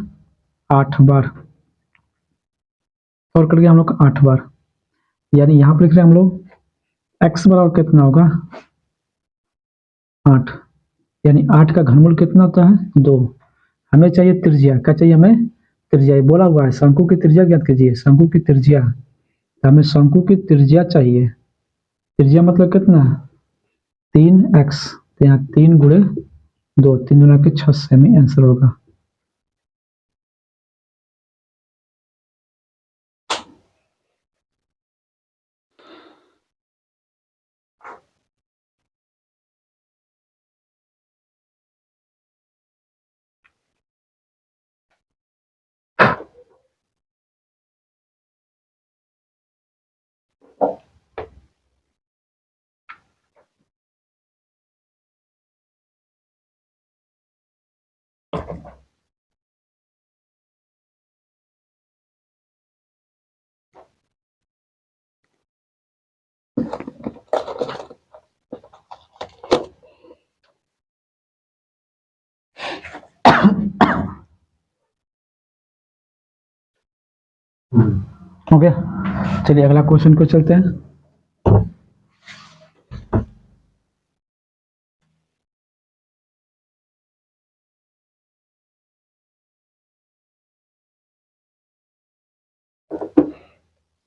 8 बार, कवर कट गया हम लोग का 8 बार, यानी यहाँ पर लिख रहे हैं हम लोग x बराबर कितना होगा 8, यानी 8 का घनमूल कितना होता है 2, हमें चाहिए त्रिज्या, क्या चाहिए हमें त्रिज्या, ये बोला हुआ है शंकु की त्रिज्या ज्ञात कीजिए, शंकु की त्रिज्या, तो हमें शंकु की त्रिज्या चाहिए, त्रिज्या मतलब कितना 3x, तो यहाँ 3 गुणे 2, 3 गुना के 6 सेमी आंसर होगा। हो गया। चलिए अगला क्वेश्चन को चलते हैं।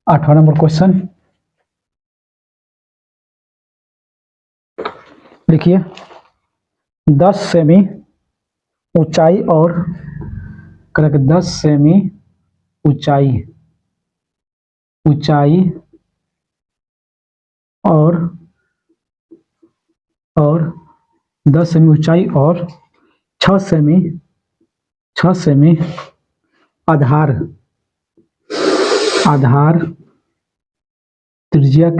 आठवां नंबर क्वेश्चन लिखिए। 10 सेमी ऊंचाई और करेक्ट 10 सेमी ऊंचाई और 10 सेमी ऊंचाई और 6 सेमी आधार त्रिज्या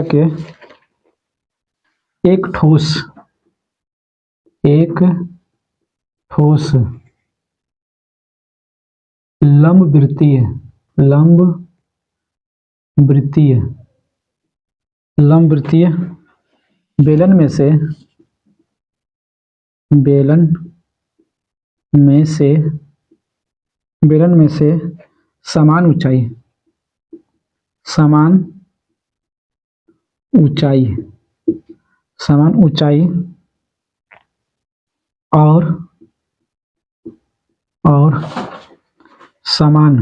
के एक ठोस लंबवृत्तीय बेलन में से समान ऊंचाई और समान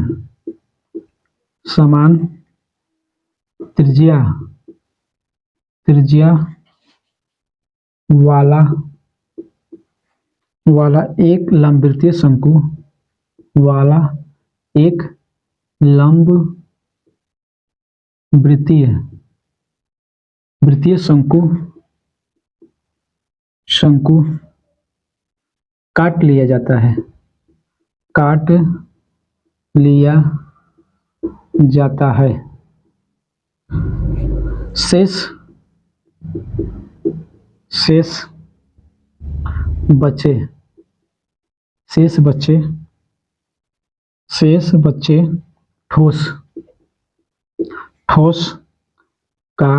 त्रिज्या वाला एक लंबवृत्तीय शंकु काट लिया जाता है। शेष बचे ठोस का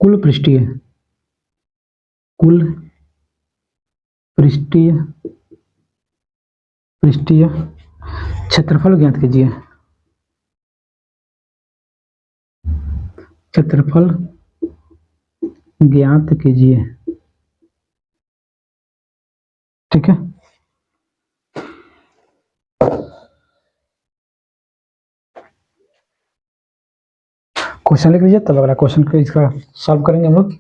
कुल पृष्ठीय क्षेत्रफल ज्ञात कीजिए। ठीक है। क्वेश्चन लिख लीजिए, तब अगला क्वेश्चन को इसका सॉल्व करेंगे हम लोग।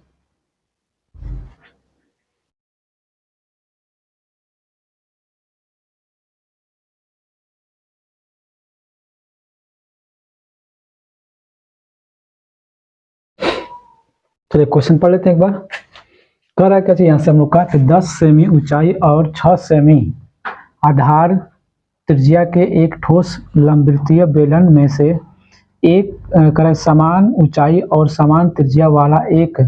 चलिए क्वेश्चन पढ़ लेते हैं एक बार। कह रहा है क्या, यहाँ से हम लोग का 10 सेमी ऊंचाई और 6 सेमी आधार त्रिज्या के एक ठोस लंबवृत्तीय बेलन में से एक करें समान ऊंचाई और समान त्रिज्या वाला एक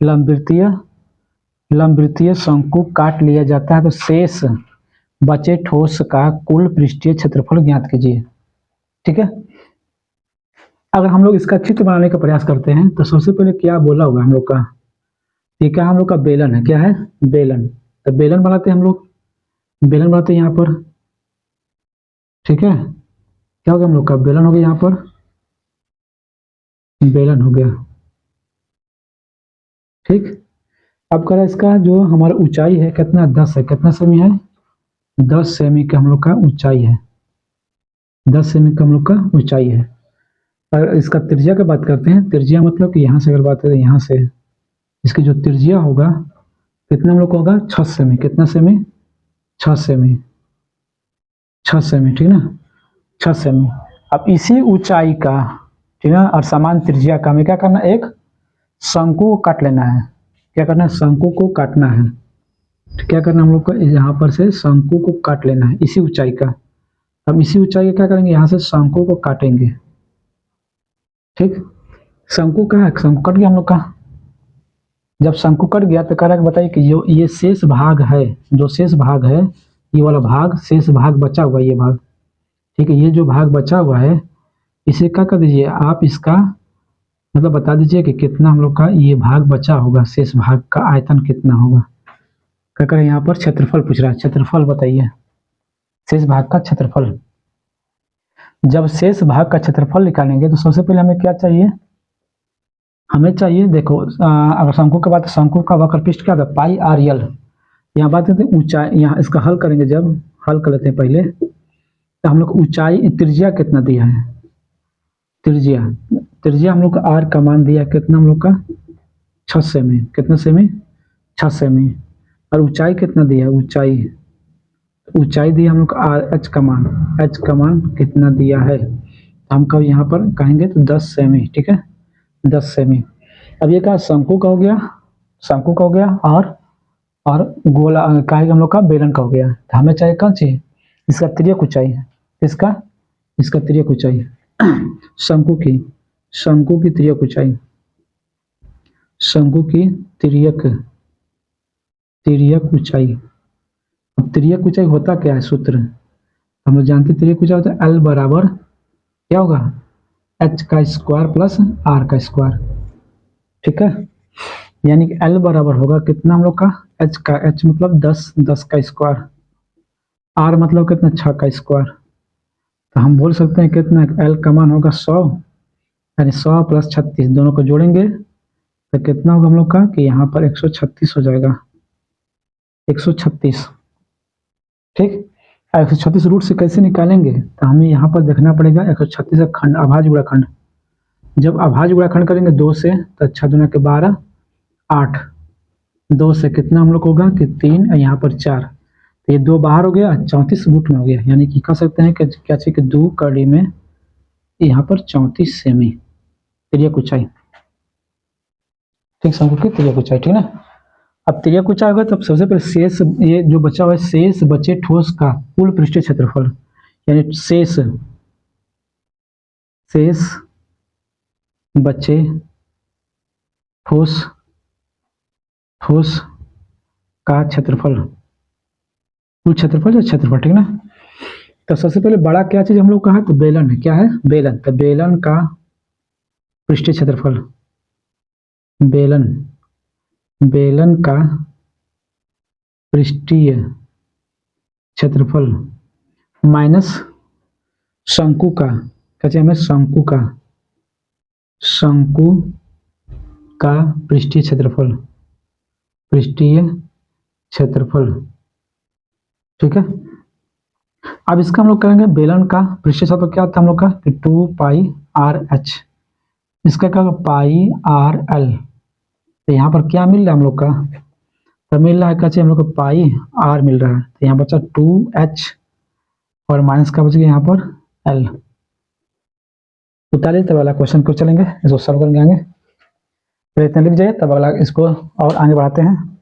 लंबवृत्तीय शंकु काट लिया जाता है, तो शेष बचे ठोस का कुल पृष्ठीय क्षेत्रफल ज्ञात कीजिए। ठीक है। अगर हम लोग इसका चित्र बनाने का प्रयास करते हैं तो सबसे पहले क्या बोला होगा हम लोग का, ये क्या हम लोग का बेलन है, क्या है बेलन। तो बेलन बनाते हैं हम लोग, बेलन बनाते हैं यहाँ पर। ठीक है, क्या हो गया हम लोग का बेलन हो गया, यहाँ पर बेलन हो गया। ठीक, अब कह रहा है इसका जो हमारा ऊंचाई है कितना 10 है, कितना सेमी है 10 सेमी का हम लोग का ऊंचाई है, 10 सेमी का हम लोग का ऊंचाई है। अगर इसका त्रिज्या की बात करते हैं, त्रिज्या मतलब कि यहाँ से अगर बात करें, यहाँ से इसकी जो त्रिज्या होगा कितना हम लोग का होगा 6 सेमी, कितना सेमी 6 सेमी, 6 सेमी, ठीक ना 6 सेमी। अब इसी ऊंचाई का ठीक है और समान त्रिज्या का हमें क्या करना है, एक शंकु को काट लेना है। क्या करना है, शंकु को काटना है। तो क्या करना हम लोग को, यहाँ पर से शंकु को काट लेना है इसी ऊंचाई का। अब इसी ऊंचाई का क्या करेंगे, यहाँ से शंकु को काटेंगे। ठीक, शंकु कहाँ है, शंकु कट गया हम लोग का। जब शंकु कट गया तो कह रहा है बताइए कि जो ये शेष भाग है, जो शेष भाग है ये वाला भाग, शेष भाग बचा हुआ ये भाग, ठीक है, ये जो भाग बचा हुआ है इसे क्या कर दीजिए आप, इसका मतलब बता दीजिए कि कितना हम लोग का ये भाग बचा होगा, शेष भाग का आयतन कितना होगा। क्या करें यहाँ पर क्षेत्रफल पूछ रहा है, क्षेत्रफल बताइए, शेष भाग का क्षेत्रफल। जब शेष भाग का क्षेत्रफल निकालेंगे तो सबसे पहले हमें क्या चाहिए, हमें चाहिए देखो अगर शंकु की बात, शंकु का वक्र पृष्ठ क्या था, पाई आर एल। यहाँ बात करते हैं ऊंचाई, यहाँ इसका हल करेंगे, जब हल कर लेते हैं पहले तो हम लोग ऊंचाई त्रिज्या कितना दिया है, त्रिज्या त्रिज्या हम लोग का आर का मान दिया कितना, हम लोग का 6 सेमी, कितना सेमी, 6 सेमी। और ऊंचाई कितना दिया, ऊंचाई ऊंचाई दिया हम लोग का आर, एच का मान, एच का मान कितना दिया है, हम कब यहाँ पर कहेंगे तो 10 सेमी, ठीक है 10 सेमी। अब ये क्या शंकु का हो गया, शंकु का हो गया, और गोला का है हम लोग का बेलन का हो गया। तो हमें चाहिए कौन चाहिए, इसका तिर्यक ऊंचाई, इसका इसका तिर्यक ऊंचाई शंकु की तिर्यक ऊंचाई, शंकु की तिर्यक ऊंचाई। अब तिर्यक ऊंचाई होता क्या है, सूत्र हम लोग जानते हैं, तिर्यक ऊंचाई होता है एल बराबर क्या होगा, एच का स्क्वायर प्लस आर का स्क्वायर, ठीक है। यानी कि एल बराबर होगा कितना हम लोग का, एच का, एच मतलब 10 का स्क्वायर, आर मतलब कितना 6 का स्क्वायर। तो हम बोल सकते हैं कितना, एल का मान होगा 100, यानी 100 प्लस 36 दोनों को जोड़ेंगे तो कितना होगा हम लोग का, कि यहाँ पर 136 हो जाएगा, 136, ठीक। 136 रूट से कैसे निकालेंगे, तो हमें यहाँ पर देखना पड़ेगा 136 का खंड, अभाज्य गुणाखंड। जब अभाज्य गुणाखंड करेंगे 2 से तो 6 दूना के 12, 8, 2 से कितना हम लोग होगा कि 3, यहाँ पर 4, तो ये 2 बाहर हो गया, 34 रूट में हो गया। यानी कि कह सकते हैं कि क्या चाहिए कि 2 कड़ी में यहाँ पर 34 सेमी तिर्यक ऊंचाई, ठीक, शंकु की तिर्यक ऊंचाई, ठीक ना। अब तिर्यक ऊंचाई होगा तब सबसे पहले शेष, ये जो बचा हुआ है शेष बचे ठोस का कुल पृष्ठीय क्षेत्रफल, यानी शेष बचे ठोस का क्षेत्रफल, कुल क्षेत्रफल या क्षेत्रफल, ठीक ना। तो सबसे पहले बड़ा क्या चीज हम लोग कहा, तो बेलन है, क्या है बेलन, तो बेलन का पृष्ठीय क्षेत्रफल, बेलन का पृष्ठीय क्षेत्रफल माइनस शंकु का, क्या चाहिए हमें, शंकु का पृष्ठीय क्षेत्रफल, ठीक है। अब इसका हम लोग करेंगे बेलन का पृष्ठीय क्षेत्रफल क्या था हम लोग का, कि 2 पाई आर एच, इसका क्या होगा पाई आर एल। तो यहाँ पर क्या मिल रहा है हम लोग का, तो मिल रहा है क्या चाहिए हम लोग को, पाई आर मिल रहा है, तो यहाँ बचा 2h और माइनस का बच गया यहाँ पर l। उतारिए तब वाला क्वेश्चन को चलेंगे, इसको सॉल्व करेंगे आगे, तो इतना लिख जाइए तब अगला इसको और आगे बढ़ाते हैं।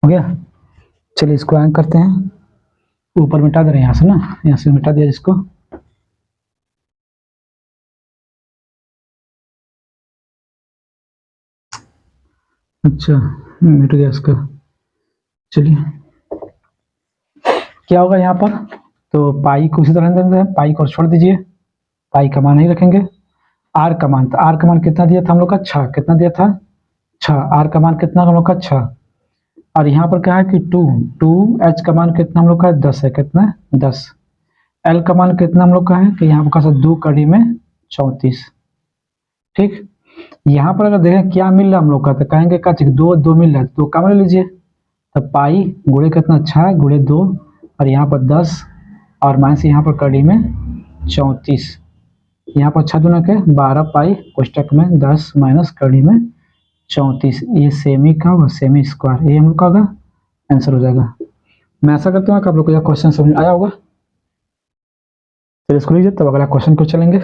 हो गया, चलिए इसको एंड करते हैं, ऊपर मिटा दे रहे हैं यहाँ से ना, यहाँ से मिटा दिया इसको। अच्छा मिट गया इसका, चलिए क्या होगा यहाँ पर, तो पाई को इसी तरह देते हैं, पाई को छोड़ दीजिए, पाई का मान नहीं रखेंगे, आर का मान, तो आर का मान कितना दिया था हम लोग का 6, कितना दिया था 6, आर का मान कितना हम लोग का 6, और यहाँ पर क्या है कि 2 एच का मान कितना हम लोग का 10 है, कितना 10, एल का मान कितना हम लोग का है कि यहाँ पर 2 कड़ी में 34, ठीक। यहाँ पर अगर देखें क्या मिल रहा है हम लोग का, तो कहेंगे क्या चाहिए 2 मिल रहा है, 2 कम ले लीजिए, तो पाई गुणे कितना 6 गुणे 2 और यहाँ पर 10 और माइनस यहाँ पर कड़ी में 34। यहाँ पर 6 दूना के 12 पाई कोष्टक में 10 माइनस कड़ी में 34। ये सेमी का होगा, सेमी स्क्वायर, ये हम लोग का होगा आंसर हो जाएगा। मैं ऐसा करता हूँ कि आप लोग को यह क्वेश्चन समझ आया होगा। चलिए इसको लीजिए, तब अगला क्वेश्चन को चलेंगे।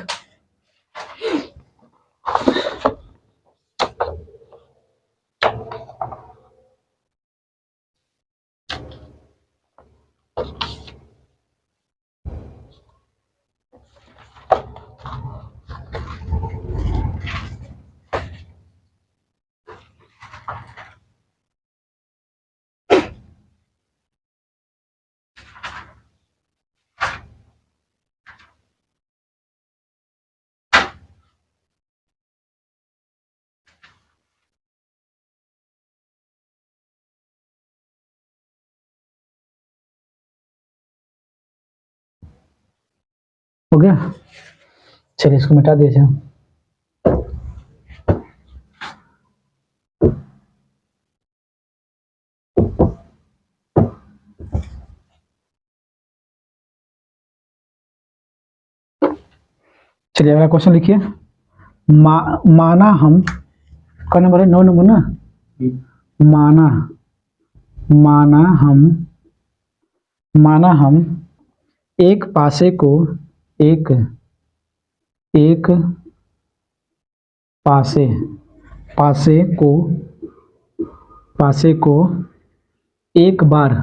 हो गया, चलिए इसको मिटा दीजिए। चलिए अगला क्वेश्चन लिखिए। माना हम का नंबर है 9 नंबर ना। माना हम एक पासे को एक पासे को एक बार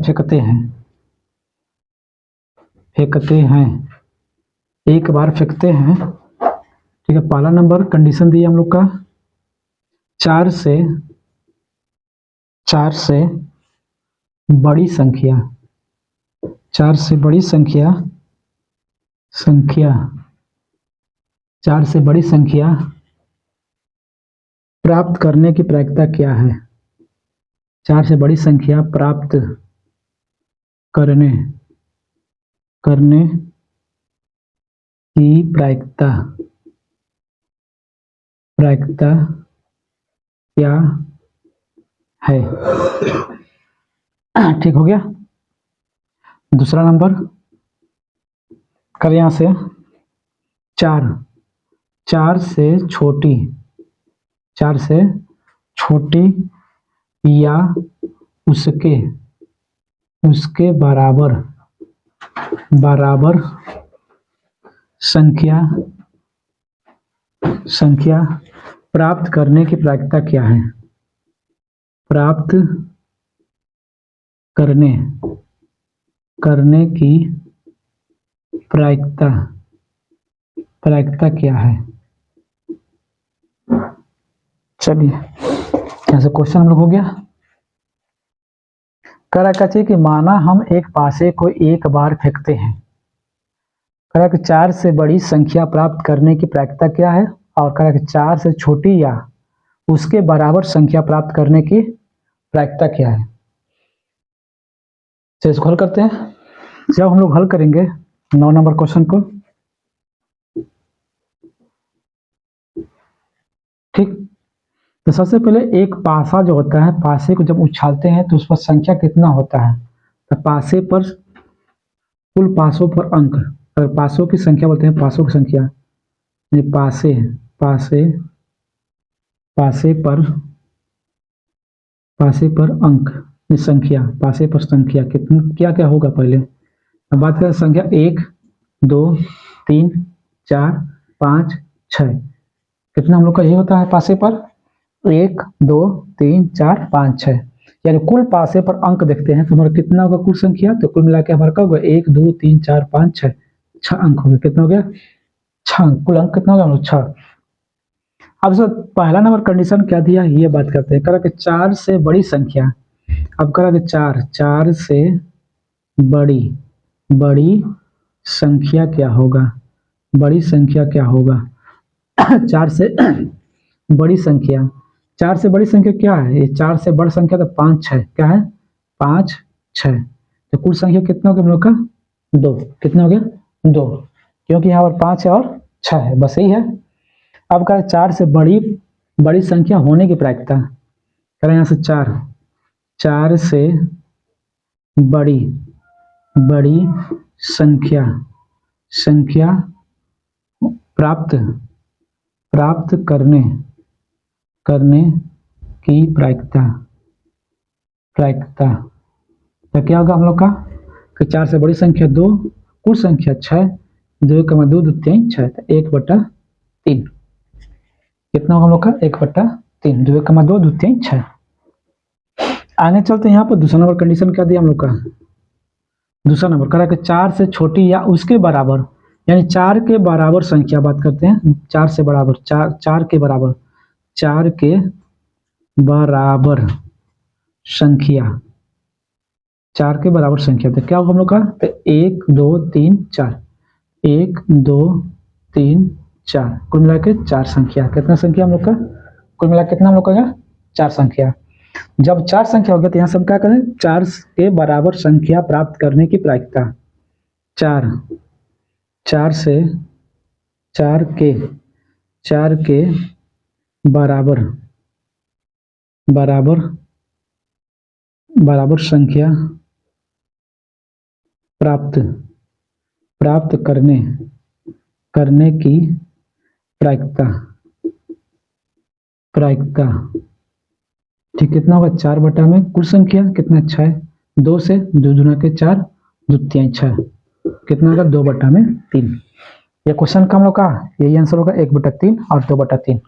फेंकते हैं, एक बार फेंकते हैं। ठीक है, पहला नंबर कंडीशन दी हम लोग का 4 से बड़ी संख्या, 4 से बड़ी संख्या प्राप्त करने की प्रायिकता क्या है? 4 से बड़ी संख्या प्राप्त करने की प्रायिकता क्या है? ठीक हो गया। दूसरा नंबर कर यहां से 4 से छोटी या उसके बराबर संख्या प्राप्त करने की प्रायिकता क्या है? प्राप्त करने की प्रायिकता क्या है? चलिए यहाँ से क्वेश्चन हम लोग हो गया। कह रहा है कि माना हम एक पासे को एक बार फेंकते हैं। कह रहा है कि 4 से बड़ी संख्या प्राप्त करने की प्रायिकता क्या है, और कह रहा है कि 4 से छोटी या उसके बराबर संख्या प्राप्त करने की प्रायिकता क्या है। चलिए इसको हल करते हैं। जब हम लोग हल करेंगे 9 नंबर क्वेश्चन को, ठीक, तो सबसे पहले एक पासा जो होता है, पासे को जब उछालते हैं तो उस पर संख्या कितना होता है? तो पासे पर कुल पासों पर अंक, अगर पासों की संख्या बोलते हैं, पासों की संख्या पासे पर अंक संख्या, पासे पर संख्या कितनी क्या होगा? पहले अब बात करें संख्या 1 2 3 4 5 6, कितना हम लोग का ये होता है पासे पर 1 2 3 4 5 6, यानी कुल पासे पर अंक देखते हैं तो हमारा कितना होगा कुल संख्या? तो कुल मिला के हमारा क्या होगा? 1 2 3 4 5 6, 6 अंक हो गए। कितना हो गया? 6। कुल अंक कितना होगा? 6। अब सर पहला नंबर कंडीशन क्या दिया ये बात करते हैं। कह रहा कि 4 से बड़ी संख्या, अब कह रहा कि 4 से बड़ी संख्या क्या होगा? बड़ी संख्या क्या होगा? 4 से बड़ी संख्या, 4 से बड़ी संख्या क्या है? ये 4 से बड़ी संख्या तो 5 6, क्या है? 5 6, तो कुल संख्या कितना हो गया हम लोग का? 2। कितना हो गया? 2, क्योंकि यहाँ पर 5 है और 6 है, बस यही है। अब कह 4 से बड़ी संख्या होने की प्रायिकता, कह रहे यहाँ से 4 से बड़ी बड़ी संख्या संख्या प्राप्त करने की प्रायिकता। तो क्या होगा हम लोग का कि 4 से बड़ी संख्या 2, कुल संख्या 6, 2 का 2 2 6, तो 1/3 कितना होगा हम लोग का 1/3, 2 का 2 2 6। आगे चलते हैं यहाँ पर दूसरा नंबर कंडीशन क्या दिया हम लोग का। दूसरा नंबर कह रहा है कि 4 से छोटी या उसके बराबर, यानी 4 के बराबर संख्या बात करते हैं, 4 से बराबर, 4 के बराबर, 4 के बराबर संख्या, 4 के बराबर संख्या। तो क्या होगा हम लोग का, तो 1 2 3 4, 1 2 3 4, कुल मिला के 4 संख्या। कितना संख्या हम लोग का, कुल मिला कितना हम लोग का 4 संख्या। जब 4 संख्या हो गया तो यहाँ से हम क्या करें, 4 के बराबर संख्या प्राप्त करने की प्रायिकता। 4 से 4 के बराबर संख्या प्राप्त करने की प्रायिकता। ठीक, कितना होगा 4 बटा में कुल संख्या कितना 6, 2 से 2 दूना के 4, 2 3 6, कितना होगा 2/3। ये क्वेश्चन का हम लोग का यही आंसर होगा 1/3 और 2/3।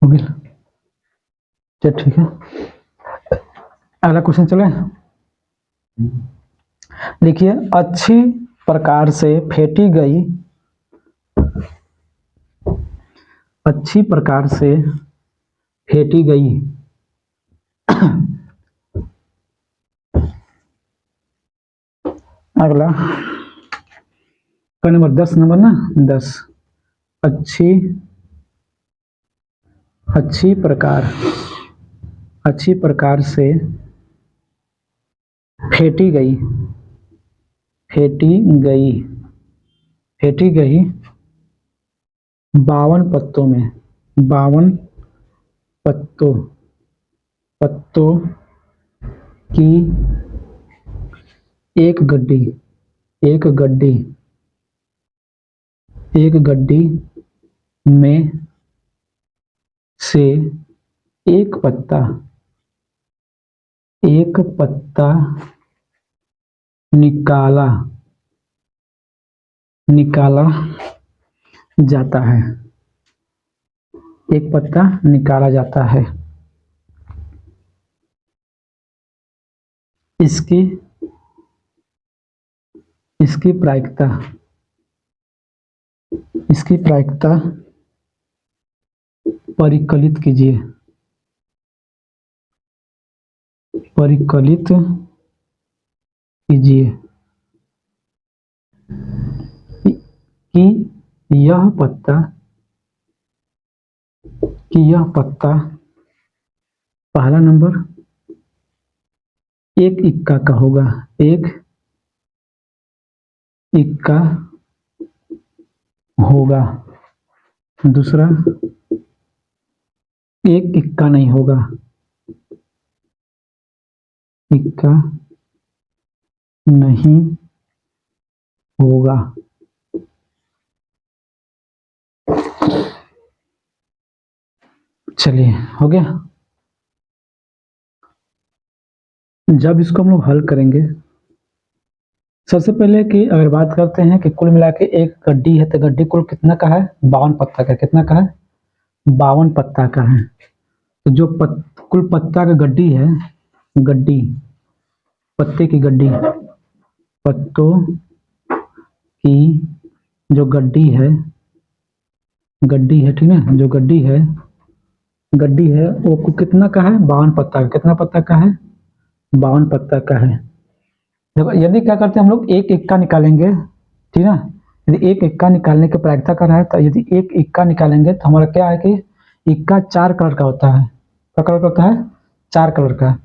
हो गया, चल ठीक है। अगला क्वेश्चन चले। देखिए, अच्छी प्रकार से फेंटी गई अगला का नंबर 10 नंबर ना, 10, अच्छी प्रकार से फेंटी गई 52 पत्तों में, 52 पत्तों की एक गड्डी में से एक पत्ता निकाला जाता है, एक पत्ता निकाला जाता है। इसकी प्रायिकता परिकलित कीजिए। कि यह पत्ता पहला नंबर एक इक्का का होगा, एक इक्का होगा, दूसरा एक इक्का नहीं होगा, इक्का नहीं होगा। चलिए, हो गया। जब इसको हम लोग हल करेंगे, सबसे पहले कि अगर बात करते हैं कि कुल मिला के एक गड्डी है, तो गड्डी कुल कितना का है, 52 पत्ता का। कितना का है, 52 पत्ता का है। तो जो कुल पत्ता का गड्डी है, पत्ते की गड्डी, पत्तों की जो गड्डी है, ठीक है, जो गड्डी है वो कितना का है, 52 पत्ता का। कितना पत्ता का है, 52 पत्ता का है। देखो, यदि क्या करते हैं हम लोग एक इक्का निकालेंगे, ठीक है ना। यदि एक इक्का निकालने की प्रायिकता कर रहा है तो यदि एक इक्का निकालेंगे तो हमारा क्या है कि इक्का 4 कलर का होता है। क्या कलर का होता है? 4 कलर का।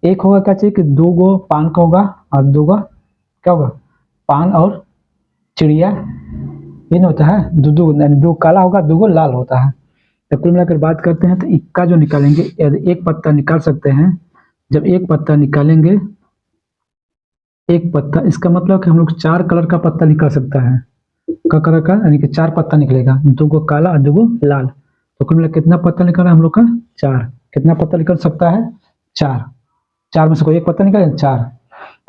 एक होगा क्या चाहिए कि 2 गो पान का होगा और 2 गो क्या होगा? पान और चिड़िया, ये नहीं होता है, 2 काला होगा 2 गो लाल होता है। तो कुल मिलाकर बात करते हैं तो इक्का जो निकालेंगे यदि एक पत्ता निकाल सकते हैं। जब एक पत्ता निकालेंगे, एक पत्ता, इसका मतलब कि हम लोग 4 कलर का पत्ता निकाल सकता है। का कलर का यानी कि 4 पत्ता निकलेगा, 2 गो काला और 2 गो लाल। तो कुल मिला कितना पत्ता निकला हम लोग का? 4। कितना पत्ता निकल सकता है? 4। 4 में से कोई एक पत्ता निकले 4।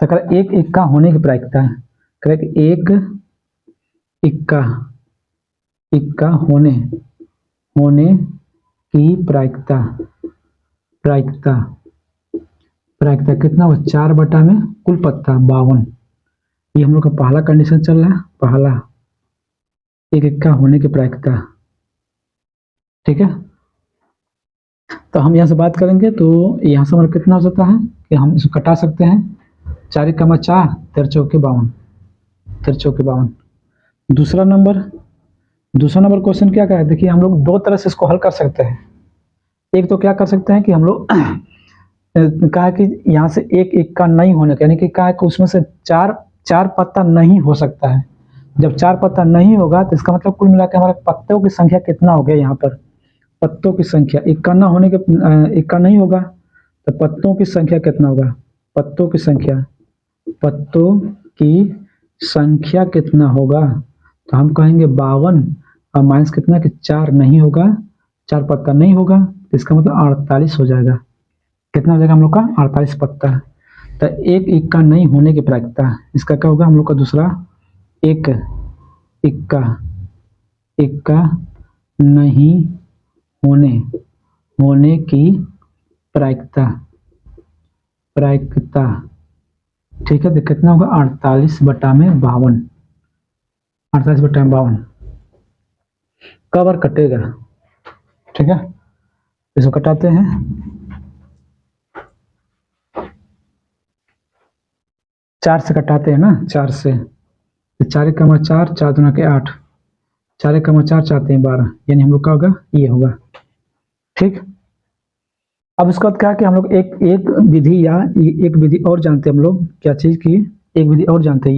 तो कह एक इक्का होने की प्रायिकता है। कह एक इक्का, इक्का होने होने की प्रायिकता, प्रायिकता, प्रायिकता कितना हो? 4 बटा में कुल पत्ता 52। ये हम लोग का पहला कंडीशन चल रहा है, पहला एक इक्का होने की प्रायिकता। ठीक है, तो हम यहाँ से बात करेंगे तो यहाँ से हमारा कितना हो सकता है कि हम इसको कटा सकते हैं। 4 इक्का 4, 13 चौके 52, 13 चौके 52। दूसरा नंबर, दूसरा नंबर क्वेश्चन क्या है? देखिए हम लोग 2 तरह से इसको हल कर सकते हैं। एक तो क्या कर सकते हैं कि हम लोग कहा है कि यहाँ से एक इक्का नहीं होने का, यानी कि कहा है कि उसमें से 4 पत्ता नहीं हो सकता है। जब 4 पत्ता नहीं होगा तो इसका मतलब कुल मिला के हमारे पत्तों की संख्या कितना हो गया? यहाँ पर पत्तों की संख्या, इक्का ना होने के, इक्का नहीं होगा तो पत्तों की संख्या कितना होगा? पत्तों की संख्या, पत्तों की संख्या कितना होगा? तो हम कहेंगे 52 और माइनस कितना कि 4 नहीं होगा, 4 पत्ता नहीं होगा तो इसका मतलब 48 हो जाएगा। कितना हो जाएगा हम लोग का? 48 पत्ता। तो एक इक्का नहीं होने की प्रायिकता, इसका क्या होगा हम लोग का? दूसरा एक इक्का, इक्का नहीं होने होने की प्रायिकता, प्रायिकता। ठीक है, तो कितना होगा? 48 बटा में 52, 48 बटा में 52 कवर कटेगा। ठीक है, इसको कटाते हैं। 4 से कटाते हैं ना, 4 से, तो 4 कमा 4, 4 दूना के 8, 4 कमा 4, 4 3 12, यानी हम लोग का होगा ये होगा। ठीक, अब इसके बाद क्या कि हम लोग एक एक विधि या एक विधि और जानते हैं हम लोग, क्या चीज की? एक विधि और जानते हैं,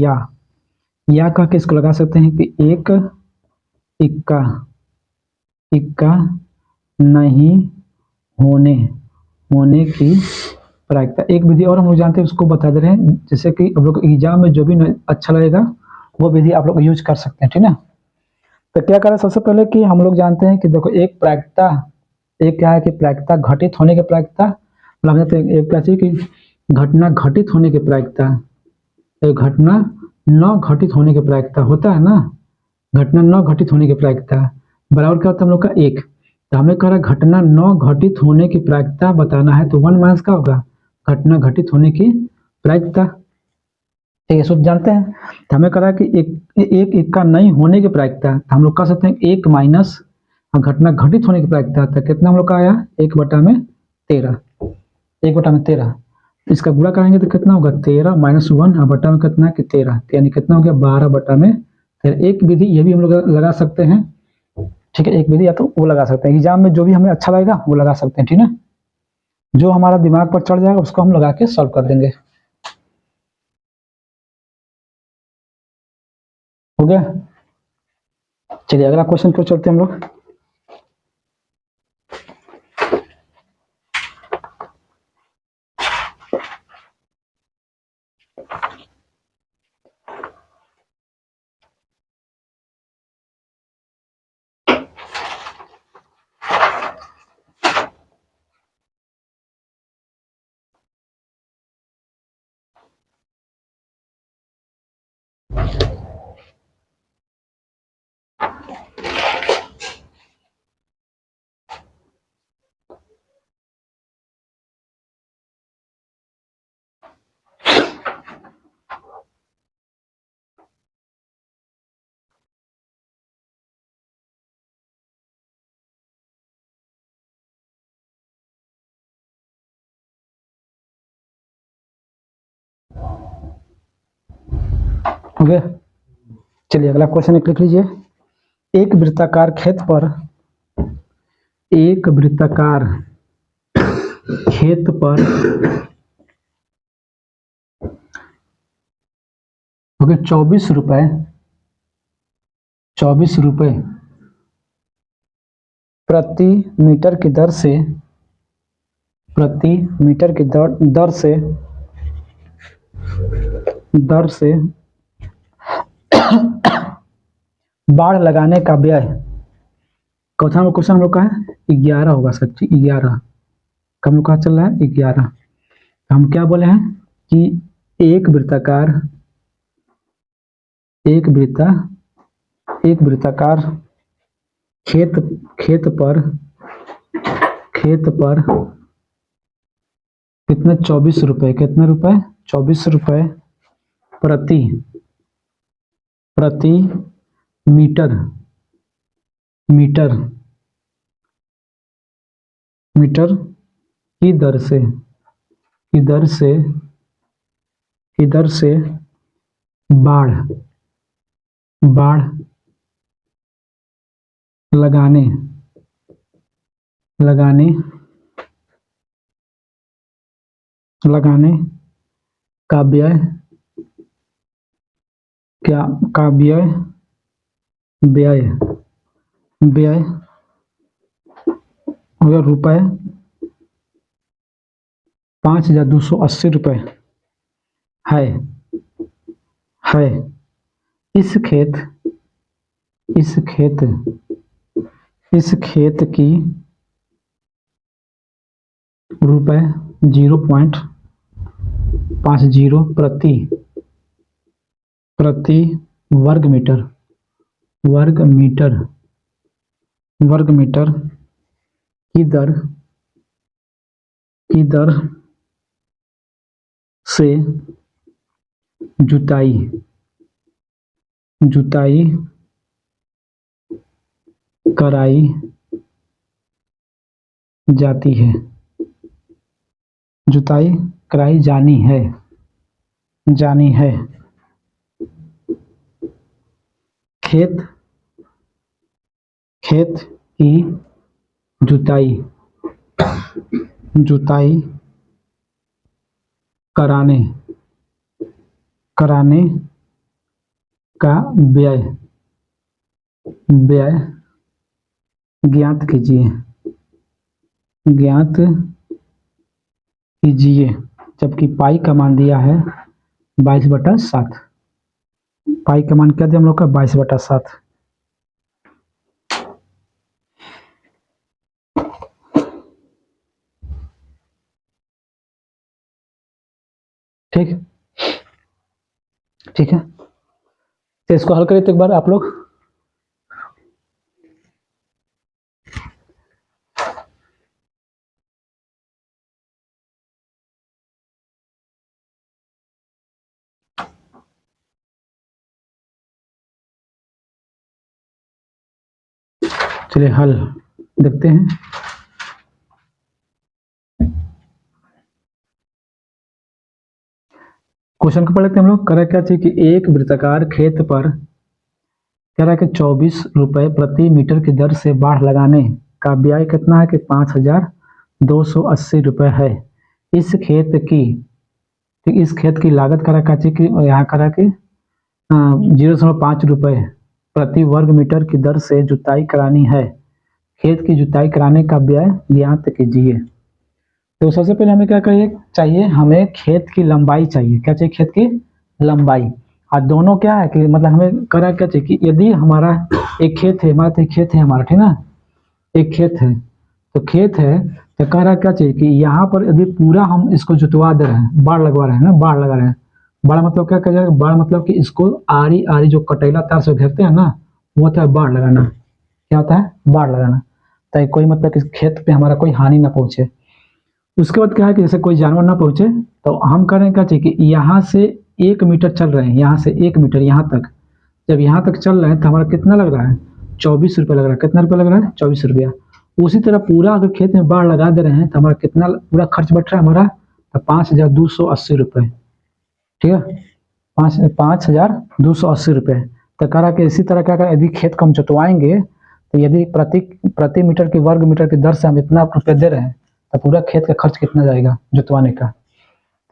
या कह के इसको लगा सकते हैं कि एक इक्का, इक्का नहीं होने होने की प्रायिकता। एक विधि और हम लोग जानते हैं, उसको बता दे रहे हैं, जैसे कि हम लोग एग्जाम में जो भी अच्छा लगेगा वो विधि आप लोग यूज कर सकते हैं। ठीक है, तो क्या करें? सबसे पहले कि हम लोग जानते हैं कि देखो एक प्रायिकता, एक क्या है कि प्रायिकता घटित होने की प्रायिकता, मतलब हम जानते हैं एक क्या चाहिए कि घटना घटित होने की प्रायिकता, एक घटना न घटित होने की प्रायिकता होता है ना, घटना न घटित होने की प्रायिकता बराबर क्या होता है हम लोग का? 1। तो हमें कह रहा है घटना न घटित होने की प्रायिकता बताना है, तो 1 माइनस का होगा घटना घटित होने की प्रायिकता। ठीक है, सूत्र जानते हैं। तो हमें कह रहा है कि एक इक्का नहीं होने की प्रायिकता, तो हम लोग कह सकते हैं 1 माइनस घटना घटित होने की प्रायिकता, तो कितना हम लोग का आया? 1 बटा में 13, 1 बटा में 13। इसका गुणा करेंगे तो कितना होगा? 13 माइनस 1 और बटा में कितना है कि 13, यानी कितना हो गया? 12 बटा में 13। एक विधि ये भी हम लोग लगा सकते हैं। ठीक है, एक विधि या तो वो लगा सकते हैं, एग्जाम में जो भी हमें अच्छा लगेगा वो लगा सकते हैं। ठीक है, जो हमारा दिमाग पर चढ़ जाएगा उसको हम लगा के सॉल्व कर देंगे। हो गया, चलिए अगला क्वेश्चन पे चलते हैं हम लोग। हो गया, चलिए अगला क्वेश्चन एक लिख लीजिए। एक वृत्ताकार खेत पर हो गए 24 रुपए प्रति मीटर की दर से बाढ़ लगाने का व्यय। क्वेश्चन हम लोग का है 11 होगा सच्ची 11 कम लोग का चल रहा है 11। हम क्या बोले हैं कि एक वृत्ताकार खेत पर कितने 24 रुपए, कितने रुपए 24 रुपए प्रति मीटर की दर से बाढ़ लगाने का व्यय रुपए 5280 रुपए है। इस खेत की रुपए 0.50 प्रति वर्ग मीटर की दर से जुताई कराई जाती है। जुताई कराई जानी है। खेत की जुताई कराने का व्यय ज्ञात कीजिए। जबकि पाई का मान दिया है 22/7। पाई का मान क्या दिया हम लोग का 22/7। ठीक है तो इसको हल करिए तो एक बार आप लोग। चलिए हल देखते हैं। क्वेश्चन को पढ़ लेते हैं हम लोग। कह रहा क्या चाहिए कि एक वृत्ताकार खेत पर कह रहा है कि 24 रुपए प्रति मीटर की दर से बाढ़ लगाने का व्यय कितना है कि 5280 रुपए है। इस खेत की लागत कह रहा क्या चाहिए कि यहाँ कह रहा कि 0.5 रुपए प्रति वर्ग मीटर की दर से जुताई करानी है। खेत की जुताई कराने का व्यय ज्ञात कीजिए। तो सबसे पहले हमें क्या चाहिए, हमें खेत की लंबाई चाहिए। क्या चाहिए? खेत की लंबाई। और दोनों क्या है कि मतलब हमें करा क्या चाहिए कि यदि हमारा एक खेत है, ठीक ना, एक खेत है तो कह रहा क्या चाहिए कि यहाँ पर यदि पूरा हम इसको जुतवा दे रहे हैं, बाढ़ लगवा रहे हैं ना, बाढ़ लगा रहे हैं। बाढ़ मतलब क्या कह जाएगा? बाढ़ मतलब कि इसको आरी जो कटैला तार से घेरते हैं ना, वो होता है बाढ़ लगाना। क्या होता है? बाढ़ लगाना। ताकि कोई मतलब कि खेत पे हमारा कोई हानि ना पहुंचे। उसके बाद क्या है कि जैसे कोई जानवर ना पहुंचे तो हम करें क्या चाहिए कि यहाँ से 1 मीटर चल रहे हैं, यहाँ से 1 मीटर यहाँ तक। जब यहाँ तक चल रहे हैं तो हमारा कितना लग रहा है? 24 रुपये लग रहा है। कितना रुपया लग रहा है? 24 रुपया। उसी तरह पूरा अगर खेत में बाढ़ लगा दे रहे हैं तो हमारा कितना पूरा खर्च बैठ रहा है हमारा? तो 5280 रुपये। ठीक है, 5280 रुपये। तो कह रहा कि इसी तरह क्या करें, यदि खेत को हम जोतवाएंगे तो यदि प्रति मीटर की वर्ग मीटर की दर से हम इतना रुपये दे रहे हैं तो पूरा खेत का खर्च कितना जाएगा जोतवाने का।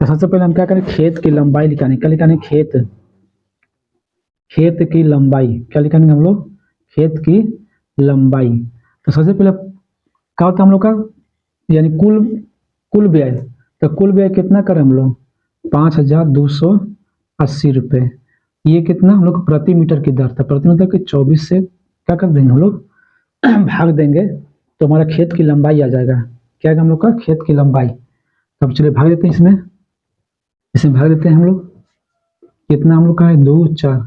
तो सबसे पहले हम क्या करें, खेत की लंबाई लिखाने, क्या लिखाने, खेत की लंबाई, क्या लिखाएंगे हम लोग, खेत की लंबाई। तो सबसे पहले क्या होता है हम लोग का, यानी कुल व्यय, तो कुल व्यय कितना करें हम लोग, 5280 रुपये। ये कितना हम लोग प्रति मीटर की दर था, प्रति मीटर की 24 से क्या कर देंगे हम लोग भाग देंगे तो हमारा खेत की लंबाई आ जाएगा। क्या है हम लोग का, खेत की लंबाई। तो अब चलिए भाग देते हैं इसमें भाग देते हैं हम लोग, कितना हम लोग का है 2 4।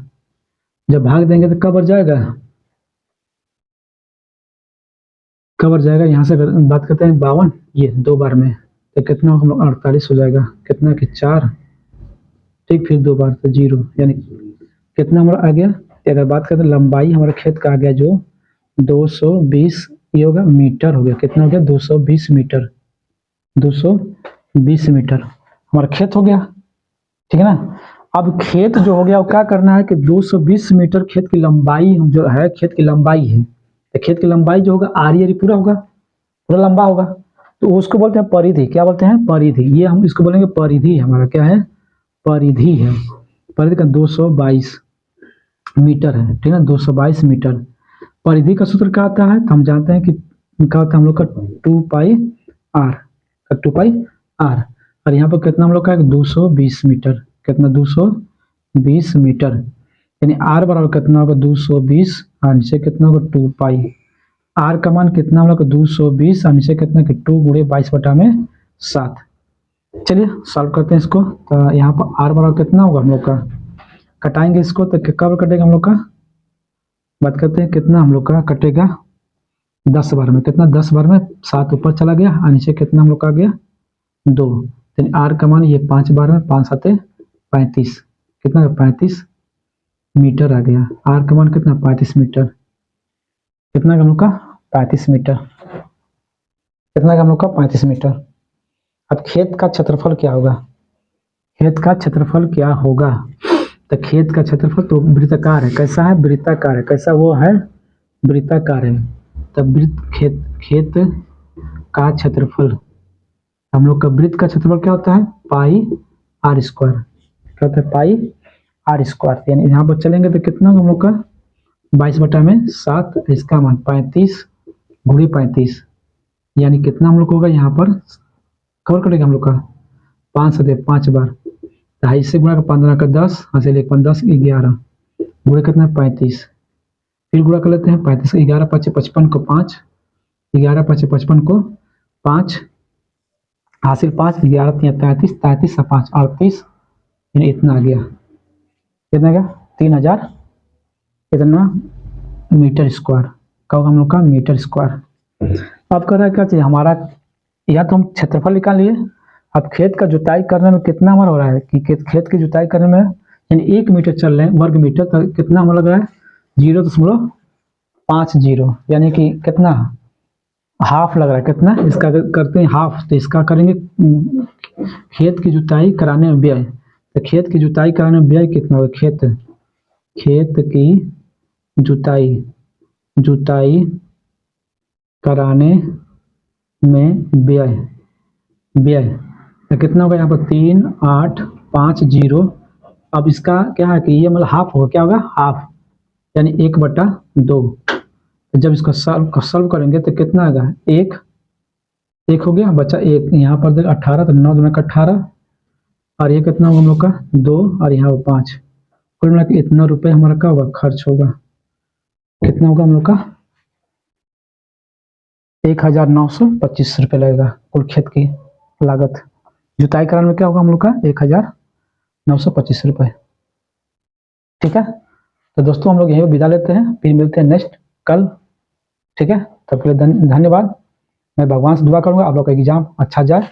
जब भाग देंगे तो कब बढ़ जाएगा, यहाँ से अगर बात करते हैं 52, ये 2 बार में तो कितना हम लोग 48 हो जाएगा, कितना कि 4, ठीक, फिर 2 बार तो 0, यानी कितना हमारा आ गया। अगर बात करते हैं लंबाई हमारे खेत का आ गया जो 220, ये होगा मीटर हो गया, कितना हो गया 220 मीटर, 220 मीटर हमारा खेत हो गया, ठीक है ना। अब खेत जो हो गया वो क्या करना है कि 220 मीटर खेत की लंबाई जो है, खेत की लंबाई है, तो खेत की लंबाई जो होगा आरी पूरा होगा, पूरा लंबा होगा, तो उसको बोलते हैं परिधि। क्या बोलते हैं, परिधि। ये हम इसको बोलेंगे परिधि, हमारा क्या है, परिधि है। परिधि का 222 मीटर है, ठीक है, 222 मीटर। परिधि का सूत्र क्या आता है, तो हम जानते हैं कि क्या होता है हम लोग का 2 पाई आर, और यहाँ पर कितना हम लोग का 220 मीटर, कितना 220 मीटर, यानी आर बराबर कितना होगा 220, और नीचे कितना होगा 2 पाई। आर का मान कितना हम लोग का 220, और नीचे कितना कि 2 गुणे 22/7। चलिए सॉल्व करते हैं इसको। तो यहाँ पर आर बराबर कितना होगा हम लोग का, कटाएंगे इसको तो कब कटेगा हम लोग का, बात करते हैं कितना हम लोग का कटेगा 10 बार में, कितना 10 बार में 7 ऊपर चला गया, और नीचे कितना हम लोग का आ गया 2, यानी आर का मान ये 5 बार में 5 7 35, कितना 35 मीटर आ गया। आर का मान कितना 35 मीटर, कितना हम लोग का 35 मीटर, कितना हम लोग का 35 मीटर। अब खेत का क्षेत्रफल क्या होगा, खेत का क्षेत्रफल क्या होगा, तो खेत का क्षेत्रफल तो वृत्ताकार है, कैसा है, वृत्ताकार है, कैसा वो है, वृत्ताकार है। तब खेत का क्षेत्रफल, हम लोग का वृत्त का क्षेत्रफल क्या होता है, पाई आर स्क्वायर, क्या होता है पाई आर स्क्वायर, यानी यहाँ पर चलेंगे तो कितना हम लोग का 22/7, इसका मान 35 गुणे 35, यानी कितना हम लोग होगा यहाँ पर कवर करेगा हम लोग का 5 से 5 बार, 2.5 से गुणा का 15 का 10, हाथ से 10 11 गुणे कितना 35, फिर गुणा कर लेते हैं 35 11 5 55 को 5, 11 5 55 को 5, हासिल 5 11 3 33 33 से 5 38, यानी इतना आ गया, कितना आ गया 3000 कितना मीटर स्क्वायर, का होगा हम लोग का मीटर स्क्वायर। अब कर रहा है क्या चाहिए हमारा, या तो हम क्षेत्रफल निकाल लिए। अब खेत का जुताई करने में कितना हमारा हो रहा है कि खेत की जुताई करने में यानी 1 मीटर चल रहे हैं वर्ग मीटर, तो कितना हमारा लग रहा है 0.50, यानी कि कितना हाफ लग रहा है, कितना इसका करते हैं हाफ, तो इसका करेंगे खेत की जुताई कराने में व्यय, तो खेत की जुताई कराने में व्यय कितना होगा, खेत की जुताई कराने में व्यय तो कितना होगा यहाँ पर 3850। अब इसका क्या है कि ये मतलब हाफ होगा, क्या होगा हाफ, यानी 1/2। तो जब इसको सॉल्व करेंगे तो कितना आएगा 1 हो गया, बचा 1, यहाँ पर देख 18, तो 9 दूना का 18, और ये कितना होगा हम लोग का 2, और यहाँ पर 5, कुल मिला के इतना रुपये हमारा क्या होगा खर्च होगा, कितना होगा हम लोग का 1925 रुपये लगेगा कुल खेत की लागत। जुताई कराने में क्या होगा हम लोग का 1925 रुपये। ठीक है, तो दोस्तों हम लोग यहीं विदा लेते हैं, फिर मिलते हैं नेक्स्ट कल। ठीक है, तब के लिए धन्यवाद। मैं भगवान से दुआ करूंगा आप लोग का एग्जाम अच्छा जाए।